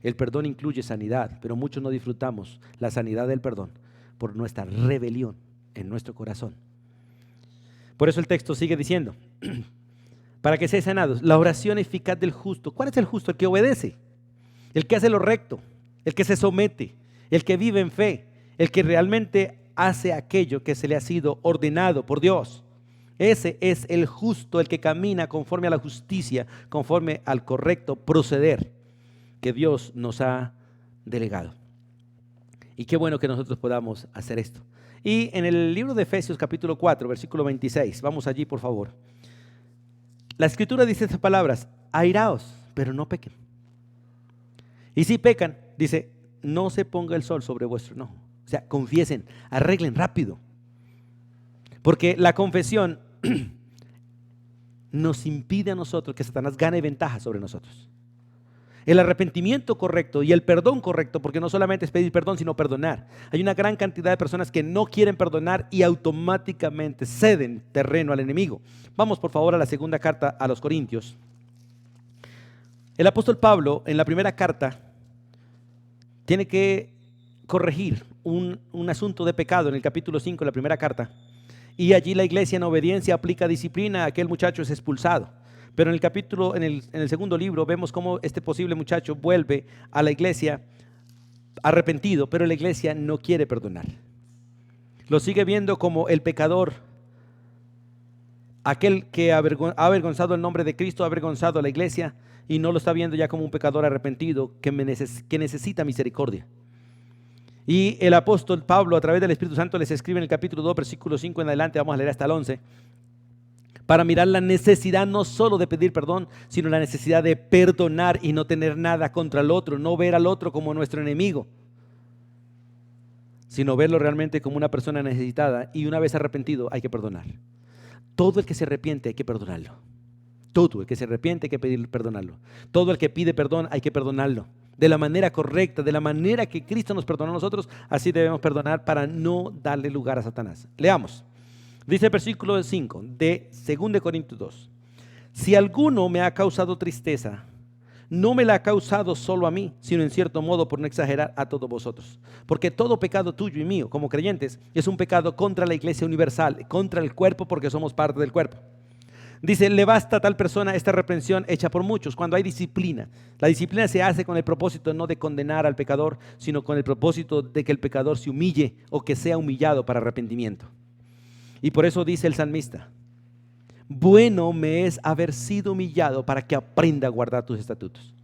[SPEAKER 3] El perdón incluye sanidad, pero muchos no disfrutamos la sanidad del perdón por nuestra rebelión en nuestro corazón. Por eso el texto sigue diciendo, para que seáis sanados, la oración eficaz del justo. ¿Cuál es el justo? El que obedece, el que hace lo recto, el que se somete, el que vive en fe, el que realmente hace aquello que se le ha sido ordenado por Dios. Ese es el justo, el que camina conforme a la justicia, conforme al correcto proceder que Dios nos ha delegado. Y qué bueno que nosotros podamos hacer esto. Y en el libro de Efesios capítulo 4, versículo 26, vamos allí por favor. La escritura dice estas palabras: airaos, pero no pequen. Y si pecan, dice, no se ponga el sol sobre vuestro enojo. O sea, confiesen, arreglen rápido. Porque la confesión nos impide a nosotros que Satanás gane ventaja sobre nosotros. El arrepentimiento correcto y el perdón correcto, porque no solamente es pedir perdón, sino perdonar. Hay una gran cantidad de personas que no quieren perdonar y automáticamente ceden terreno al enemigo. Vamos por favor a la segunda carta a los Corintios. El apóstol Pablo en la primera carta tiene que corregir un asunto de pecado en el capítulo 5 de la primera carta. Y allí la iglesia en obediencia aplica disciplina, aquel muchacho es expulsado. Pero en el capítulo, en el segundo libro, vemos cómo este posible muchacho vuelve a la iglesia arrepentido, pero la iglesia no quiere perdonar. Lo sigue viendo como el pecador, aquel que ha avergonzado el nombre de Cristo, ha avergonzado a la iglesia, y no lo está viendo ya como un pecador arrepentido que necesita misericordia. Y el apóstol Pablo, a través del Espíritu Santo, les escribe en el capítulo 2, versículo 5 en adelante, vamos a leer hasta el 11, para mirar la necesidad no solo de pedir perdón, sino la necesidad de perdonar y no tener nada contra el otro, no ver al otro como nuestro enemigo, sino verlo realmente como una persona necesitada, y una vez arrepentido hay que perdonar. Todo el que se arrepiente hay que perdonarlo. Todo el que se arrepiente hay que pedir perdonarlo. Todo el que pide perdón hay que perdonarlo. De la manera correcta, de la manera que Cristo nos perdonó a nosotros, así debemos perdonar para no darle lugar a Satanás. Leamos. Dice el versículo 5 de 2 Corintios 2. Si alguno me ha causado tristeza, no me la ha causado solo a mí, sino en cierto modo, por no exagerar, a todos vosotros. Porque todo pecado tuyo y mío, como creyentes, es un pecado contra la iglesia universal, contra el cuerpo, porque somos parte del cuerpo. Dice, le basta a tal persona esta reprensión hecha por muchos. Cuando hay disciplina, la disciplina se hace con el propósito no de condenar al pecador, sino con el propósito de que el pecador se humille o que sea humillado para arrepentimiento. Y por eso dice el salmista, bueno me es haber sido humillado para que aprenda a guardar tus estatutos.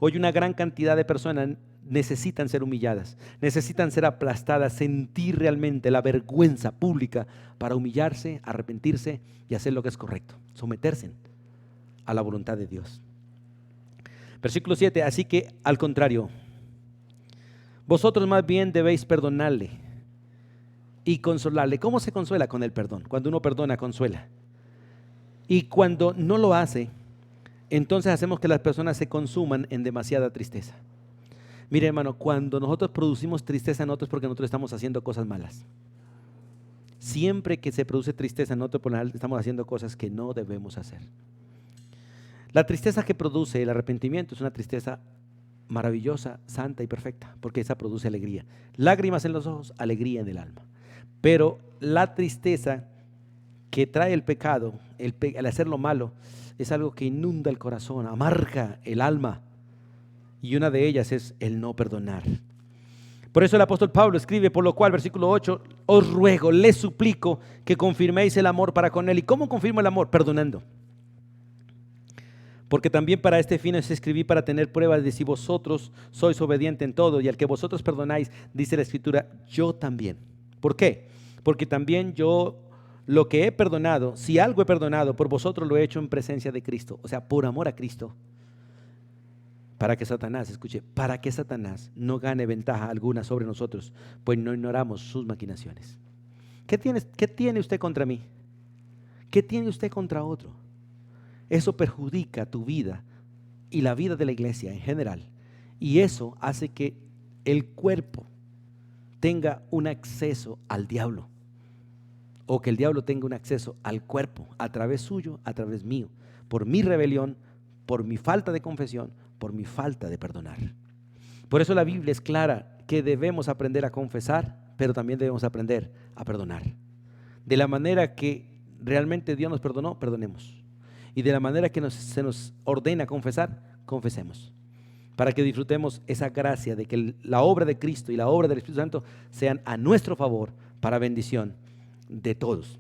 [SPEAKER 3] Hoy una gran cantidad de personas necesitan ser humilladas, necesitan ser aplastadas, sentir realmente la vergüenza pública para humillarse, arrepentirse y hacer lo que es correcto, someterse a la voluntad de Dios. Versículo 7, así que al contrario, vosotros más bien debéis perdonarle y consolarle. ¿Cómo se consuela? Con el perdón. Cuando uno perdona, consuela. Y cuando no lo hace, entonces hacemos que las personas se consuman en demasiada tristeza. Mire, hermano, cuando nosotros producimos tristeza en otros, porque nosotros estamos haciendo cosas malas. Siempre que se produce tristeza en otro, por lo general estamos haciendo cosas que no debemos hacer. La tristeza que produce el arrepentimiento es una tristeza maravillosa, santa y perfecta, porque esa produce alegría. Lágrimas en los ojos, alegría en el alma. Pero la tristeza que trae el pecado, el hacer lo malo, es algo que inunda el corazón, amarga el alma. Y una de ellas es el no perdonar. Por eso el apóstol Pablo escribe, por lo cual, versículo 8, os ruego, les suplico que confirméis el amor para con él. ¿Y cómo confirmo el amor? Perdonando. Porque también para este fin os escribí para tener pruebas de si vosotros sois obedientes en todo, y al que vosotros perdonáis, dice la Escritura, yo también. ¿Por qué? Porque también yo lo que he perdonado, si algo he perdonado, por vosotros lo he hecho en presencia de Cristo, o sea, por amor a Cristo. Para que Satanás, escuche, para que Satanás no gane ventaja alguna sobre nosotros, pues no ignoramos sus maquinaciones. ¿Qué tiene usted contra mí? ¿Qué tiene usted contra otro? Eso perjudica tu vida y la vida de la iglesia en general. Y eso hace que el cuerpo tenga un acceso al diablo. o que el diablo tenga un acceso al cuerpo a través suyo, a través mío, por mi rebelión, por mi falta de confesión, por mi falta de perdonar. Por eso la Biblia es clara que debemos aprender a confesar, pero también debemos aprender a perdonar. De la manera que realmente Dios nos perdonó, perdonemos. Y de la manera que se nos ordena confesar, confesemos. Para que disfrutemos esa gracia de que la obra de Cristo y la obra del Espíritu Santo sean a nuestro favor para bendición de todos.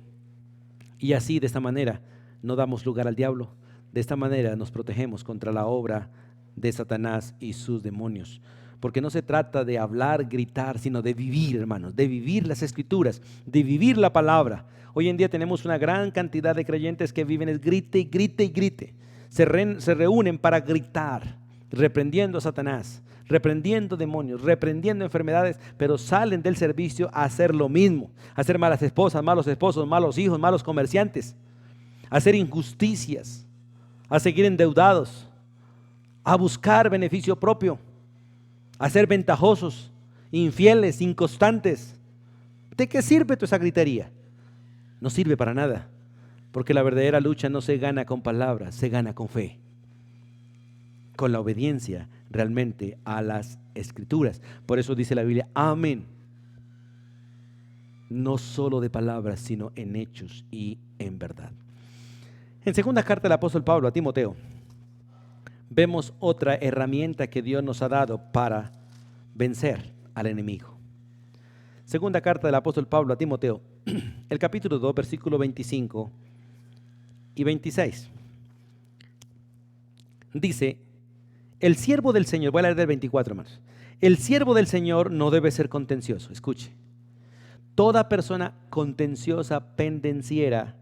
[SPEAKER 3] Y así, de esta manera, no damos lugar al diablo. De esta manera nos protegemos contra la obra de Satanás y sus demonios. Porque no se trata de hablar, gritar, sino de vivir, hermanos, de vivir las Escrituras, de vivir la palabra. Hoy en día tenemos una gran cantidad de creyentes que viven es grite y grite y grite. Se reúnen para gritar, reprendiendo a Satanás, reprendiendo demonios, reprendiendo enfermedades, pero salen del servicio a hacer lo mismo, a hacer malas esposas, malos esposos, malos hijos, malos comerciantes, a hacer injusticias, a seguir endeudados, a buscar beneficio propio, a ser ventajosos, infieles, inconstantes. ¿De qué sirve toda esa gritería? No sirve para nada, porque la verdadera lucha no se gana con palabras, se gana con fe, con la obediencia realmente a las Escrituras. Por eso dice la Biblia, amén. No solo de palabras, sino en hechos y en verdad. En segunda carta del apóstol Pablo a Timoteo, vemos otra herramienta que Dios nos ha dado para vencer al enemigo. Segunda carta del apóstol Pablo a Timoteo, el capítulo 2, versículo 25 y 26. Dice, el siervo del Señor, voy a leer del 24, hermanos. El siervo del Señor no debe ser contencioso. Escuche. Toda persona contenciosa, pendenciera,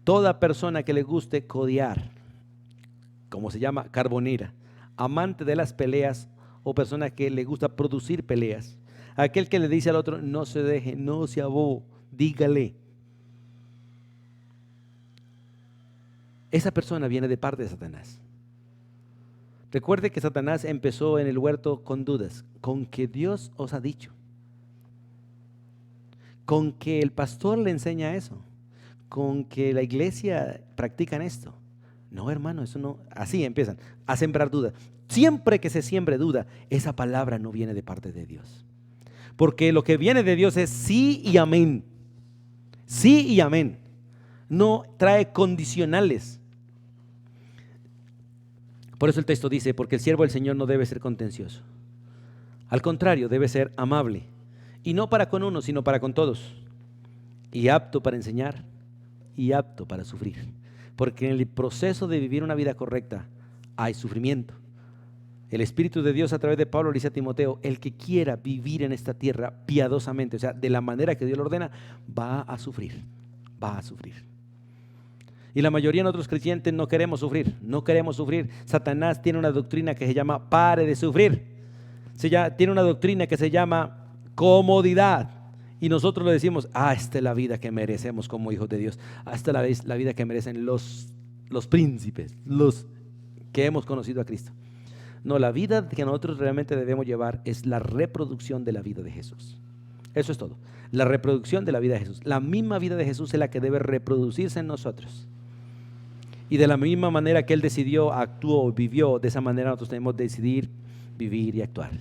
[SPEAKER 3] toda persona que le guste codiar, como se llama, carbonera, amante de las peleas o persona que le gusta producir peleas, aquel que le dice al otro, no se deje, no se abobo, dígale. Esa persona viene de parte de Satanás. Recuerde que Satanás empezó en el huerto con dudas, con que Dios os ha dicho, con que el pastor le enseña eso, con que la iglesia practican esto. No, hermano, eso no, así empiezan a sembrar dudas. Siempre que se siembre duda, esa palabra no viene de parte de Dios. Porque lo que viene de Dios es sí y amén. Sí y amén. No trae condicionales. Por eso el texto dice, porque el siervo del Señor no debe ser contencioso. Al contrario, debe ser amable. Y no para con uno, sino para con todos. Y apto para enseñar y apto para sufrir. Porque en el proceso de vivir una vida correcta hay sufrimiento. El Espíritu de Dios a través de Pablo le dice a Timoteo, el que quiera vivir en esta tierra piadosamente, o sea, de la manera que Dios lo ordena, va a sufrir, va a sufrir. Y la mayoría de nosotros creyentes no queremos sufrir, no queremos sufrir. Satanás tiene una doctrina que se llama pare de sufrir. Tiene una doctrina que se llama comodidad. Y nosotros le decimos, esta es la vida que merecemos como hijos de Dios. Esta es la vida que merecen los príncipes, los que hemos conocido a Cristo. No, la vida que nosotros realmente debemos llevar es la reproducción de la vida de Jesús. Eso es todo. La reproducción de la vida de Jesús. La misma vida de Jesús es la que debe reproducirse en nosotros. Y de la misma manera que Él decidió, actuó, vivió, de esa manera nosotros tenemos que decidir, vivir y actuar.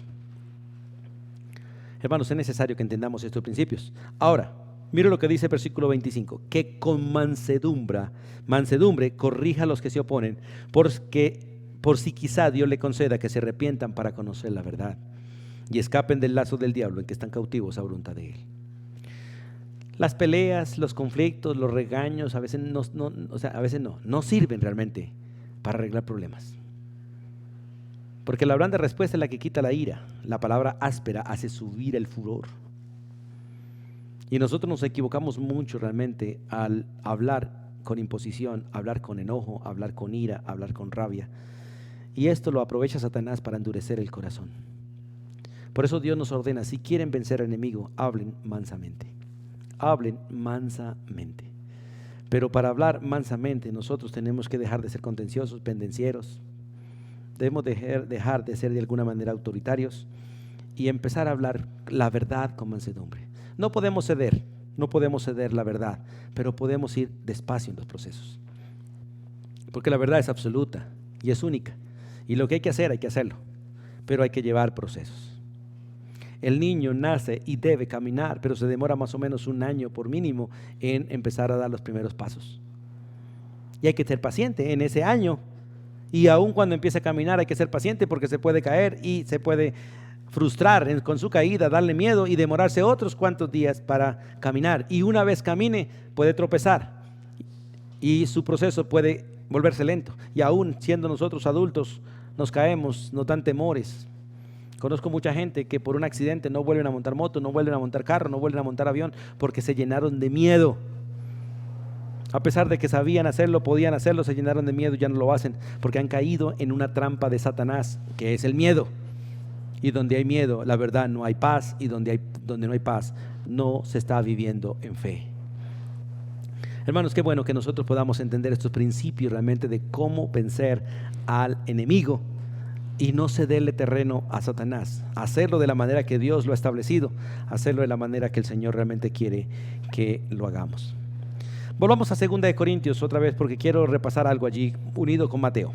[SPEAKER 3] Hermanos, es necesario que entendamos estos principios. Ahora, mire lo que dice el versículo 25, que con mansedumbre corrija a los que se oponen, por si quizá Dios le conceda que se arrepientan para conocer la verdad y escapen del lazo del diablo en que están cautivos a voluntad de Él. Las peleas, los conflictos, los regaños a veces no sirven realmente para arreglar problemas. Porque la blanda respuesta es la que quita la ira. La palabra áspera hace subir el furor. Y nosotros nos equivocamos mucho realmente al hablar con imposición, hablar con enojo, hablar con ira, hablar con rabia. Y esto lo aprovecha Satanás para endurecer el corazón. Por eso Dios nos ordena, si quieren vencer al enemigo, hablen mansamente. Hablen mansamente. Pero para hablar mansamente nosotros tenemos que dejar de ser contenciosos, pendencieros. Debemos dejar de ser de alguna manera autoritarios y empezar a hablar la verdad con mansedumbre. No podemos ceder, no podemos ceder la verdad, pero podemos ir despacio en los procesos. Porque la verdad es absoluta y es única. Y lo que hay que hacer, hay que hacerlo. Pero hay que llevar procesos. El niño nace y debe caminar, pero se demora más o menos 1 año por mínimo en empezar a dar los primeros pasos. Y hay que ser paciente en ese año. Y aun cuando empiece a caminar hay que ser paciente porque se puede caer y se puede frustrar con su caída, darle miedo y demorarse otros cuantos días para caminar. Y una vez camine puede tropezar y su proceso puede volverse lento. Y aún siendo nosotros adultos nos caemos, nos dan temores. Conozco mucha gente que por un accidente no vuelven a montar moto, no vuelven a montar carro, no vuelven a montar avión porque se llenaron de miedo. A pesar de que sabían hacerlo, podían hacerlo, se llenaron de miedo y ya no lo hacen porque han caído en una trampa de Satanás, que es el miedo. Y donde hay miedo, la verdad, no hay paz, y donde no hay paz, no se está viviendo en fe. Hermanos, qué bueno que nosotros podamos entender estos principios realmente de cómo vencer al enemigo y no cederle terreno a Satanás, hacerlo de la manera que Dios lo ha establecido, hacerlo de la manera que el Señor realmente quiere que lo hagamos. Volvamos a 2 de Corintios otra vez porque quiero repasar algo allí unido con Mateo.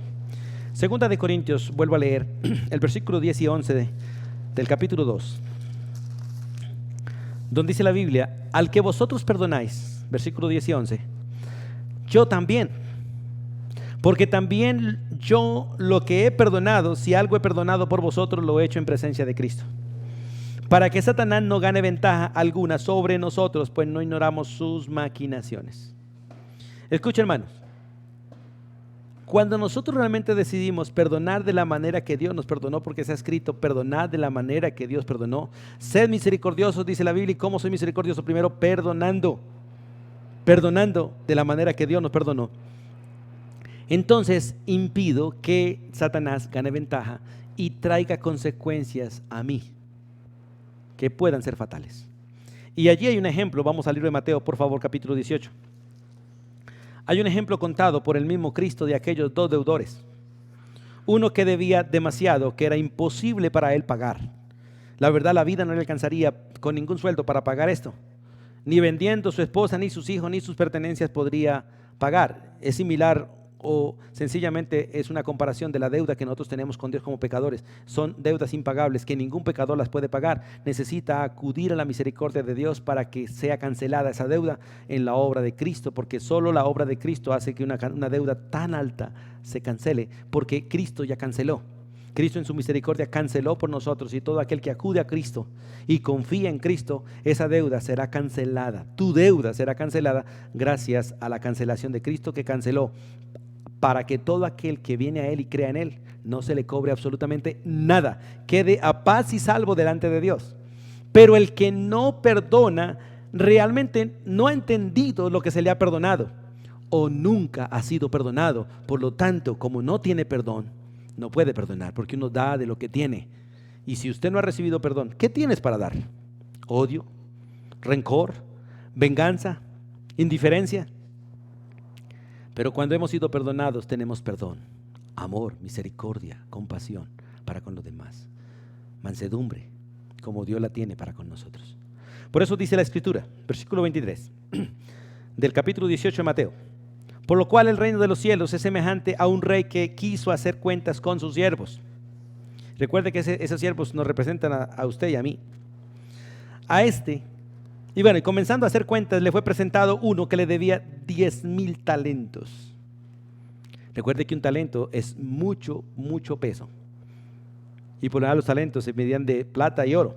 [SPEAKER 3] 2 de Corintios, vuelvo a leer el versículo 10 y 11 del capítulo 2, donde dice la Biblia: al que vosotros perdonáis, versículo 10 y 11, yo también, porque también yo lo que he perdonado, si algo he perdonado por vosotros, lo he hecho en presencia de Cristo, para que Satanás no gane ventaja alguna sobre nosotros, pues no ignoramos sus maquinaciones. Escuchen, hermanos, cuando nosotros realmente decidimos perdonar de la manera que Dios nos perdonó, porque se ha escrito: perdonad de la manera que Dios perdonó, sed misericordiosos, dice la Biblia. ¿Y cómo soy misericordioso? Primero perdonando de la manera que Dios nos perdonó. Entonces impido que Satanás gane ventaja y traiga consecuencias a mí que puedan ser fatales. Y allí hay un ejemplo. Vamos al libro de Mateo, por favor, capítulo 18. Hay un ejemplo contado por el mismo Cristo de aquellos 2 deudores. Uno que debía demasiado, que era imposible para él pagar. La verdad, la vida no le alcanzaría con ningún sueldo para pagar esto. Ni vendiendo su esposa, ni sus hijos, ni sus pertenencias podría pagar. Es similar o sencillamente es una comparación de la deuda que nosotros tenemos con Dios como pecadores. Son deudas impagables que ningún pecador las puede pagar. Necesita acudir a la misericordia de Dios para que sea cancelada esa deuda en la obra de Cristo, porque solo la obra de Cristo hace que una deuda tan alta se cancele, porque Cristo ya canceló. Cristo en su misericordia canceló por nosotros, y todo aquel que acude a Cristo y confía en Cristo, esa deuda será cancelada. Tu deuda será cancelada gracias a la cancelación de Cristo, que canceló, para que todo aquel que viene a Él y crea en Él no se le cobre absolutamente nada, quede a paz y salvo delante de Dios. Pero el que no perdona realmente no ha entendido lo que se le ha perdonado, o nunca ha sido perdonado. Por lo tanto, como no tiene perdón, no puede perdonar, porque uno da de lo que tiene. Y si usted no ha recibido perdón, ¿qué tienes para dar? ¿Odio? ¿Rencor? ¿Venganza? ¿Indiferencia? Pero cuando hemos sido perdonados, tenemos perdón, amor, misericordia, compasión para con los demás, mansedumbre, como Dios la tiene para con nosotros. Por eso dice la Escritura, versículo 23 del capítulo 18 de Mateo: por lo cual el reino de los cielos es semejante a un rey que quiso hacer cuentas con sus siervos. Recuerde que esos siervos nos representan a usted y a mí. A este, y bueno, y comenzando a hacer cuentas, le fue presentado uno que le debía 10,000 talentos. Recuerde que un talento es mucho, mucho peso. Y por lo general los talentos se medían de plata y oro.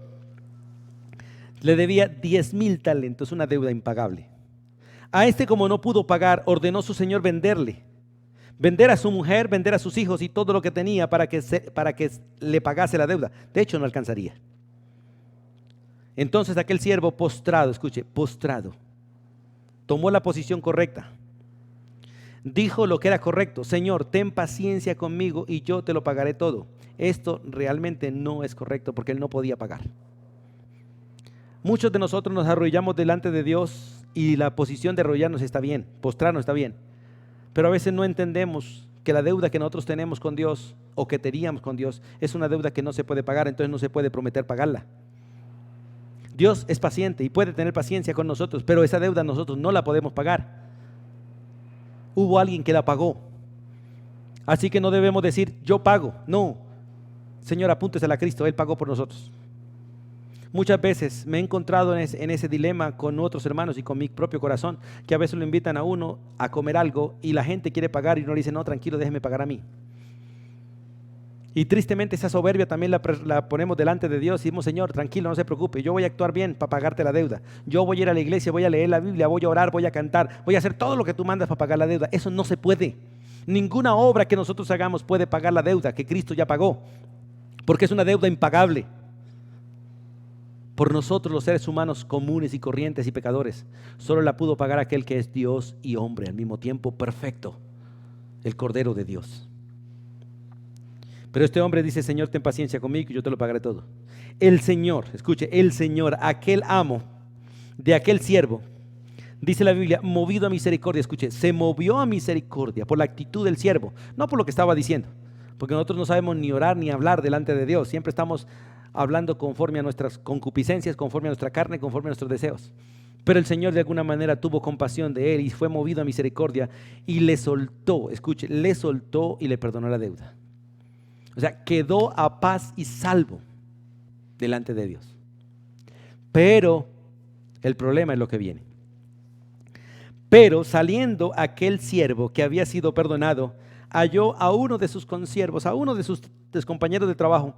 [SPEAKER 3] Le debía 10,000 talentos, una deuda impagable. A este, como no pudo pagar, ordenó su señor vender a su mujer, vender a sus hijos y todo lo que tenía para que le pagase la deuda. De hecho, no alcanzaría. Entonces aquel siervo postrado, escuche, postrado, tomó la posición correcta. Dijo lo que era correcto: Señor, ten paciencia conmigo y yo te lo pagaré todo. Esto realmente no es correcto porque él no podía pagar. Muchos de nosotros nos arrodillamos delante de Dios y la posición de arrodillarnos está bien, postrarnos está bien, pero a veces no entendemos que la deuda que nosotros tenemos con Dios o que teníamos con Dios es una deuda que no se puede pagar, entonces no se puede prometer pagarla. Dios es paciente y puede tener paciencia con nosotros, pero esa deuda nosotros no la podemos pagar. Hubo alguien que la pagó. Así que no debemos decir, yo pago. No, Señor, apúntesela a Cristo, Él pagó por nosotros. Muchas veces me he encontrado en ese dilema con otros hermanos y con mi propio corazón, que a veces lo invitan a uno a comer algo y la gente quiere pagar y uno le dice, no, tranquilo, déjeme pagar a mí. Y tristemente esa soberbia también la ponemos delante de Dios y decimos, Señor, tranquilo, no se preocupe, yo voy a actuar bien para pagarte la deuda. Yo voy a ir a la iglesia, voy a leer la Biblia, voy a orar, voy a cantar, voy a hacer todo lo que tú mandas para pagar la deuda. Eso no se puede. Ninguna obra que nosotros hagamos puede pagar la deuda que Cristo ya pagó, porque es una deuda impagable por nosotros los seres humanos comunes y corrientes y pecadores. Solo la pudo pagar aquel que es Dios y hombre al mismo tiempo, perfecto, el Cordero de Dios. Pero este hombre dice, Señor, ten paciencia conmigo y yo te lo pagaré todo. El Señor, escuche, el Señor, aquel amo de aquel siervo, dice la Biblia, movido a misericordia, escuche, se movió a misericordia por la actitud del siervo, no por lo que estaba diciendo, porque nosotros no sabemos ni orar ni hablar delante de Dios, siempre estamos hablando conforme a nuestras concupiscencias, conforme a nuestra carne, conforme a nuestros deseos. Pero el Señor de alguna manera tuvo compasión de él y fue movido a misericordia y le soltó, escuche, le soltó y le perdonó la deuda. O sea, quedó a paz y salvo delante de Dios. Pero el problema es lo que viene. Pero saliendo aquel siervo que había sido perdonado, halló a uno de sus consiervos, a uno de sus compañeros de trabajo,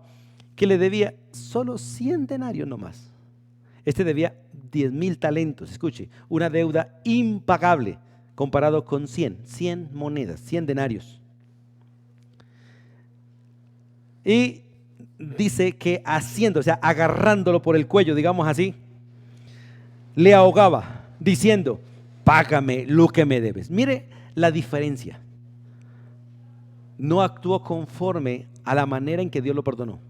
[SPEAKER 3] que le debía solo 100 denarios nomás. Este debía 10,000 talentos, escuche, una deuda impagable comparado con 100 monedas, 100 denarios. Y dice que haciendo, o sea, agarrándolo por el cuello, digamos así, le ahogaba, diciendo, págame lo que me debes. Mire la diferencia. No actuó conforme a la manera en que Dios lo perdonó.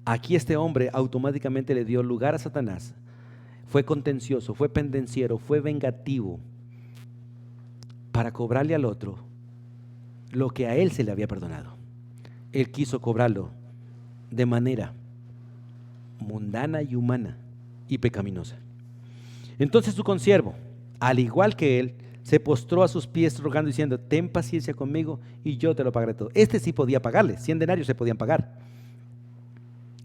[SPEAKER 3] Aquí este hombre automáticamente le dio lugar a Satanás. Fue contencioso, fue pendenciero, fue vengativo para cobrarle al otro lo que a él se le había perdonado. Él quiso cobrarlo de manera mundana y humana y pecaminosa. Entonces su consiervo, al igual que él, se postró a sus pies rogando diciendo, ten paciencia conmigo y yo te lo pagaré todo. Este sí podía pagarle, 100 denarios se podían pagar.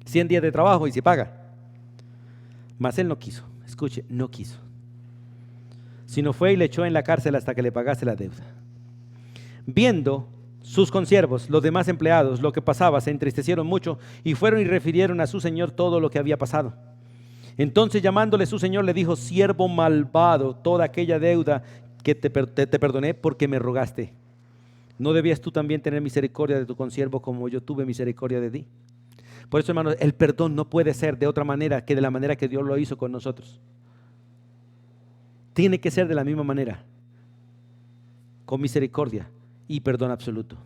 [SPEAKER 3] 100 días de trabajo y se paga. Mas él no quiso, escuche, no quiso. Sino fue y le echó en la cárcel hasta que le pagase la deuda. Viendo sus consiervos, los demás empleados, lo que pasaba, se entristecieron mucho y fueron y refirieron a su señor todo lo que había pasado. Entonces llamándole su señor le dijo, siervo malvado, toda aquella deuda que te perdoné porque me rogaste. ¿No debías tú también tener misericordia de tu consiervo como yo tuve misericordia de ti? Por eso, hermanos, el perdón no puede ser de otra manera que de la manera que Dios lo hizo con nosotros. Tiene que ser de la misma manera, con misericordia y perdón absoluto.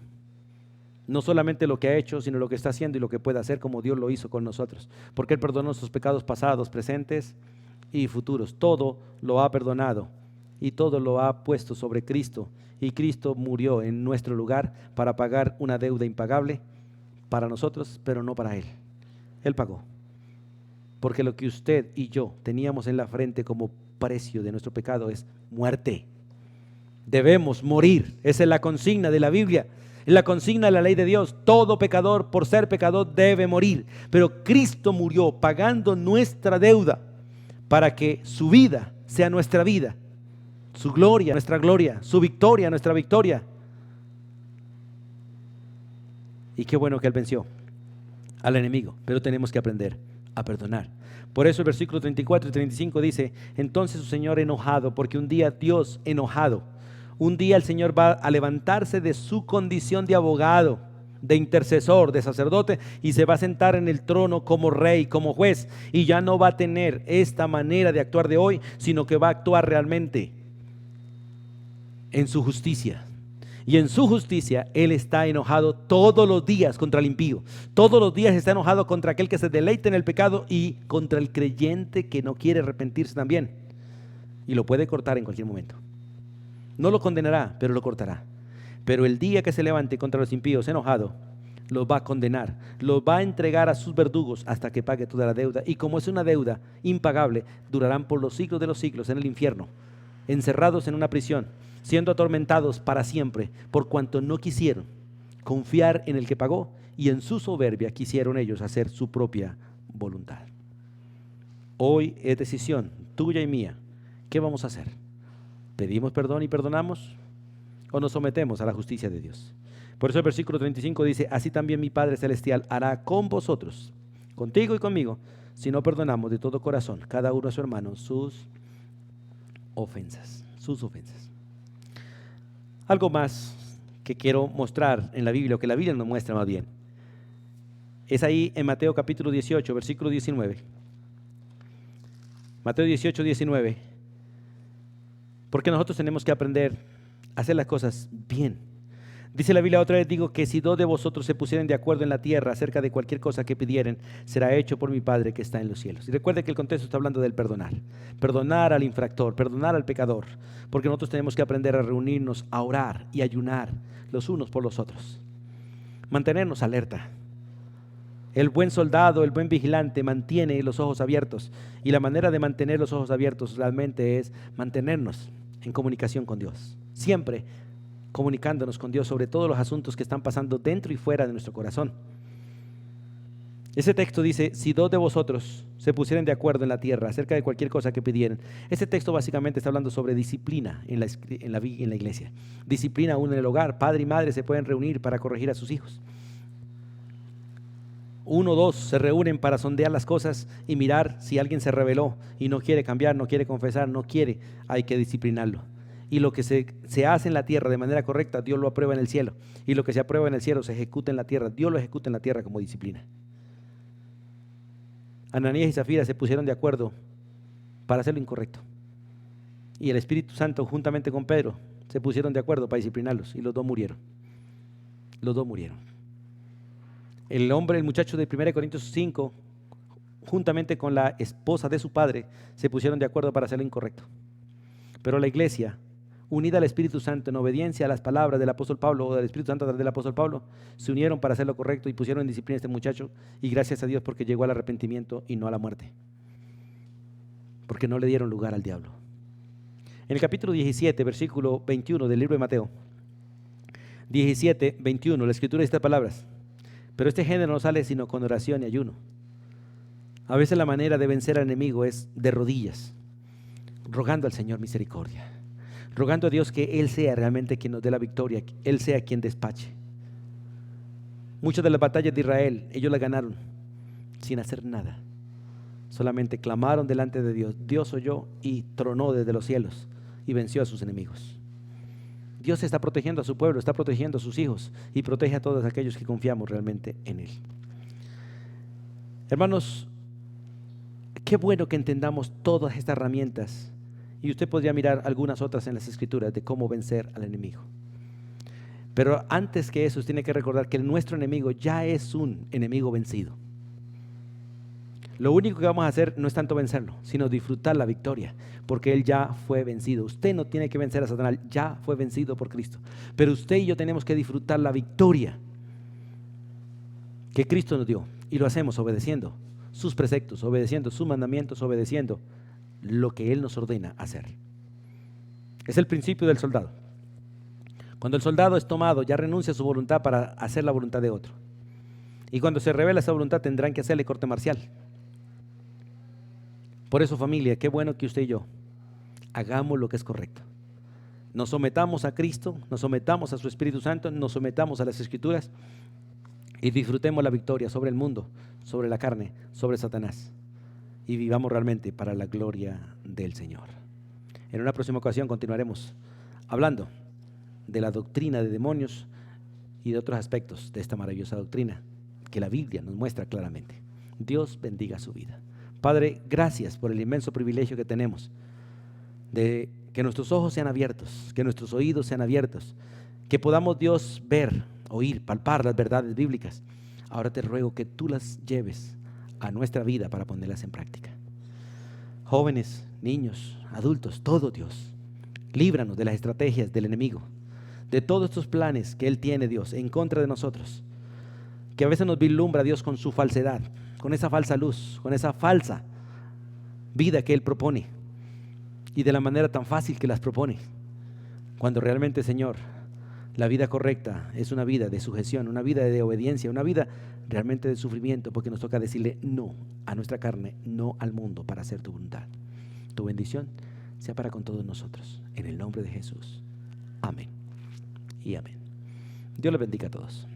[SPEAKER 3] No solamente lo que ha hecho, sino lo que está haciendo y lo que puede hacer como Dios lo hizo con nosotros. Porque Él perdonó nuestros pecados pasados, presentes y futuros. Todo lo ha perdonado y todo lo ha puesto sobre Cristo. Y Cristo murió en nuestro lugar para pagar una deuda impagable para nosotros, pero no para Él. Él pagó. Porque lo que usted y yo teníamos en la frente como precio de nuestro pecado es muerte. Debemos morir. Esa es la consigna de la Biblia. Es la consigna de la ley de Dios. Todo pecador, por ser pecador, debe morir. Pero Cristo murió pagando nuestra deuda para que su vida sea nuestra vida, su gloria, nuestra gloria, su victoria, nuestra victoria. Y qué bueno que Él venció al enemigo, pero tenemos que aprender a perdonar. Por eso el versículo 34 y 35 dice, entonces su Señor enojado, porque un día Dios enojado, un día el Señor va a levantarse de su condición de abogado, de intercesor, de sacerdote, y se va a sentar en el trono como rey, como juez, y ya no va a tener esta manera de actuar de hoy, sino que va a actuar realmente en su justicia. Y en su justicia Él está enojado todos los días contra el impío. Todos los días está enojado contra aquel que se deleita en el pecado y contra el creyente que no quiere arrepentirse también. Y lo puede cortar en cualquier momento. No lo condenará, pero lo cortará. Pero el día que se levante contra los impíos enojado, los va a condenar, los va a entregar a sus verdugos hasta que pague toda la deuda. Y como es una deuda impagable, durarán por los siglos de los siglos en el infierno, encerrados en una prisión, siendo atormentados para siempre, por cuanto no quisieron confiar en el que pagó, y en su soberbia quisieron ellos hacer su propia voluntad. Hoy es decisión tuya y mía. ¿Qué vamos a hacer? ¿Pedimos perdón y perdonamos? ¿O nos sometemos a la justicia de Dios? Por eso el versículo 35 dice: así también mi Padre Celestial hará con vosotros, contigo y conmigo, si no perdonamos de todo corazón cada uno a su hermano sus ofensas. Algo más que quiero mostrar en la Biblia, o que la Biblia nos muestra más bien, es ahí en Mateo capítulo 18, versículo 19. Mateo 18, 19. Porque nosotros tenemos que aprender a hacer las cosas bien. Dice la Biblia otra vez: digo que si dos de vosotros se pusieren de acuerdo en la tierra acerca de cualquier cosa que pidieren, será hecho por mi Padre que está en los cielos. Y recuerde que el contexto está hablando del perdonar. Perdonar al infractor, perdonar al pecador. Porque nosotros tenemos que aprender a reunirnos, a orar y ayunar los unos por los otros. Mantenernos alerta. El buen soldado, el buen vigilante mantiene los ojos abiertos. Y la manera de mantener los ojos abiertos realmente es mantenernos en comunicación con Dios. Siempre comunicándonos con Dios sobre todos los asuntos que están pasando dentro y fuera de nuestro corazón. Ese texto dice: si dos de vosotros se pusieren de acuerdo en la tierra acerca de cualquier cosa que pidieran. Este texto básicamente está hablando sobre disciplina en la iglesia. Disciplina aún en el hogar. Padre y madre se pueden reunir para corregir a sus hijos. Uno o dos se reúnen para sondear las cosas y mirar si alguien se rebeló y no quiere cambiar, no quiere confesar, no quiere, hay que disciplinarlo. Y lo que se hace en la tierra de manera correcta, Dios lo aprueba en el cielo. Y lo que se aprueba en el cielo se ejecuta en la tierra. Dios lo ejecuta en la tierra como disciplina. Ananías y Zafira se pusieron de acuerdo para hacer lo incorrecto. Y el Espíritu Santo, juntamente con Pedro, se pusieron de acuerdo para disciplinarlos. Y los dos murieron. El muchacho de 1 Corintios 5, juntamente con la esposa de su padre, se pusieron de acuerdo para hacer lo incorrecto. Pero la iglesia, unida al Espíritu Santo en obediencia a las palabras del apóstol Pablo, o del Espíritu Santo a través del apóstol Pablo, se unieron para hacer lo correcto y pusieron en disciplina a este muchacho, y gracias a Dios porque llegó al arrepentimiento y no a la muerte, porque no le dieron lugar al diablo. En el capítulo 17, versículo 21 del libro de Mateo, 17, 21, la escritura dice estas palabras: pero este género no sale sino con oración y ayuno. A veces la manera de vencer al enemigo es de rodillas, rogando al Señor misericordia, rogando a Dios que Él sea realmente quien nos dé la victoria, que Él sea quien despache. Muchas de las batallas de Israel, ellos las ganaron sin hacer nada. Solamente clamaron delante de Dios. Dios oyó y tronó desde los cielos y venció a sus enemigos. Dios está protegiendo a su pueblo, está protegiendo a sus hijos y protege a todos aquellos que confiamos realmente en Él. Hermanos, qué bueno que entendamos todas estas herramientas. Y usted podría mirar algunas otras en las Escrituras de cómo vencer al enemigo. Pero antes que eso, usted tiene que recordar que nuestro enemigo ya es un enemigo vencido. Lo único que vamos a hacer no es tanto vencerlo, sino disfrutar la victoria, porque Él ya fue vencido. Usted no tiene que vencer a Satanás, ya fue vencido por Cristo. Pero usted y yo tenemos que disfrutar la victoria que Cristo nos dio. Y lo hacemos obedeciendo sus preceptos, obedeciendo sus mandamientos, obedeciendo lo que Él nos ordena hacer. Es el principio del soldado. Cuando el soldado es tomado, ya renuncia a su voluntad para hacer la voluntad de otro. Y cuando se revela esa voluntad, tendrán que hacerle corte marcial. Por eso, familia, qué bueno que usted y yo hagamos lo que es correcto. Nos sometamos a Cristo, nos sometamos a su Espíritu Santo, nos sometamos a las Escrituras y disfrutemos la victoria sobre el mundo, sobre la carne, sobre Satanás. Y vivamos realmente para la gloria del Señor. En una próxima ocasión continuaremos hablando de la doctrina de demonios y de otros aspectos de esta maravillosa doctrina que la Biblia nos muestra claramente. Dios bendiga su vida. Padre, gracias por el inmenso privilegio que tenemos de que nuestros ojos sean abiertos, que nuestros oídos sean abiertos, que podamos, Dios, ver, oír, palpar las verdades bíblicas. Ahora te ruego que tú las lleves a nuestra vida para ponerlas en práctica. Jóvenes, niños, adultos, todo, Dios, líbranos de las estrategias del enemigo, de todos estos planes que Él tiene, Dios, en contra de nosotros. que a veces nos vislumbra Dios con su falsedad, con esa falsa luz, con esa falsa vida que Él propone y de la manera tan fácil que las propone, cuando realmente, Señor, la vida correcta es una vida de sujeción, una vida de obediencia, una vida realmente de sufrimiento, porque nos toca decirle no a nuestra carne, no al mundo, para hacer tu voluntad. Tu bendición sea para con todos nosotros, en el nombre de Jesús. Amén y amén. Dios les bendiga a todos.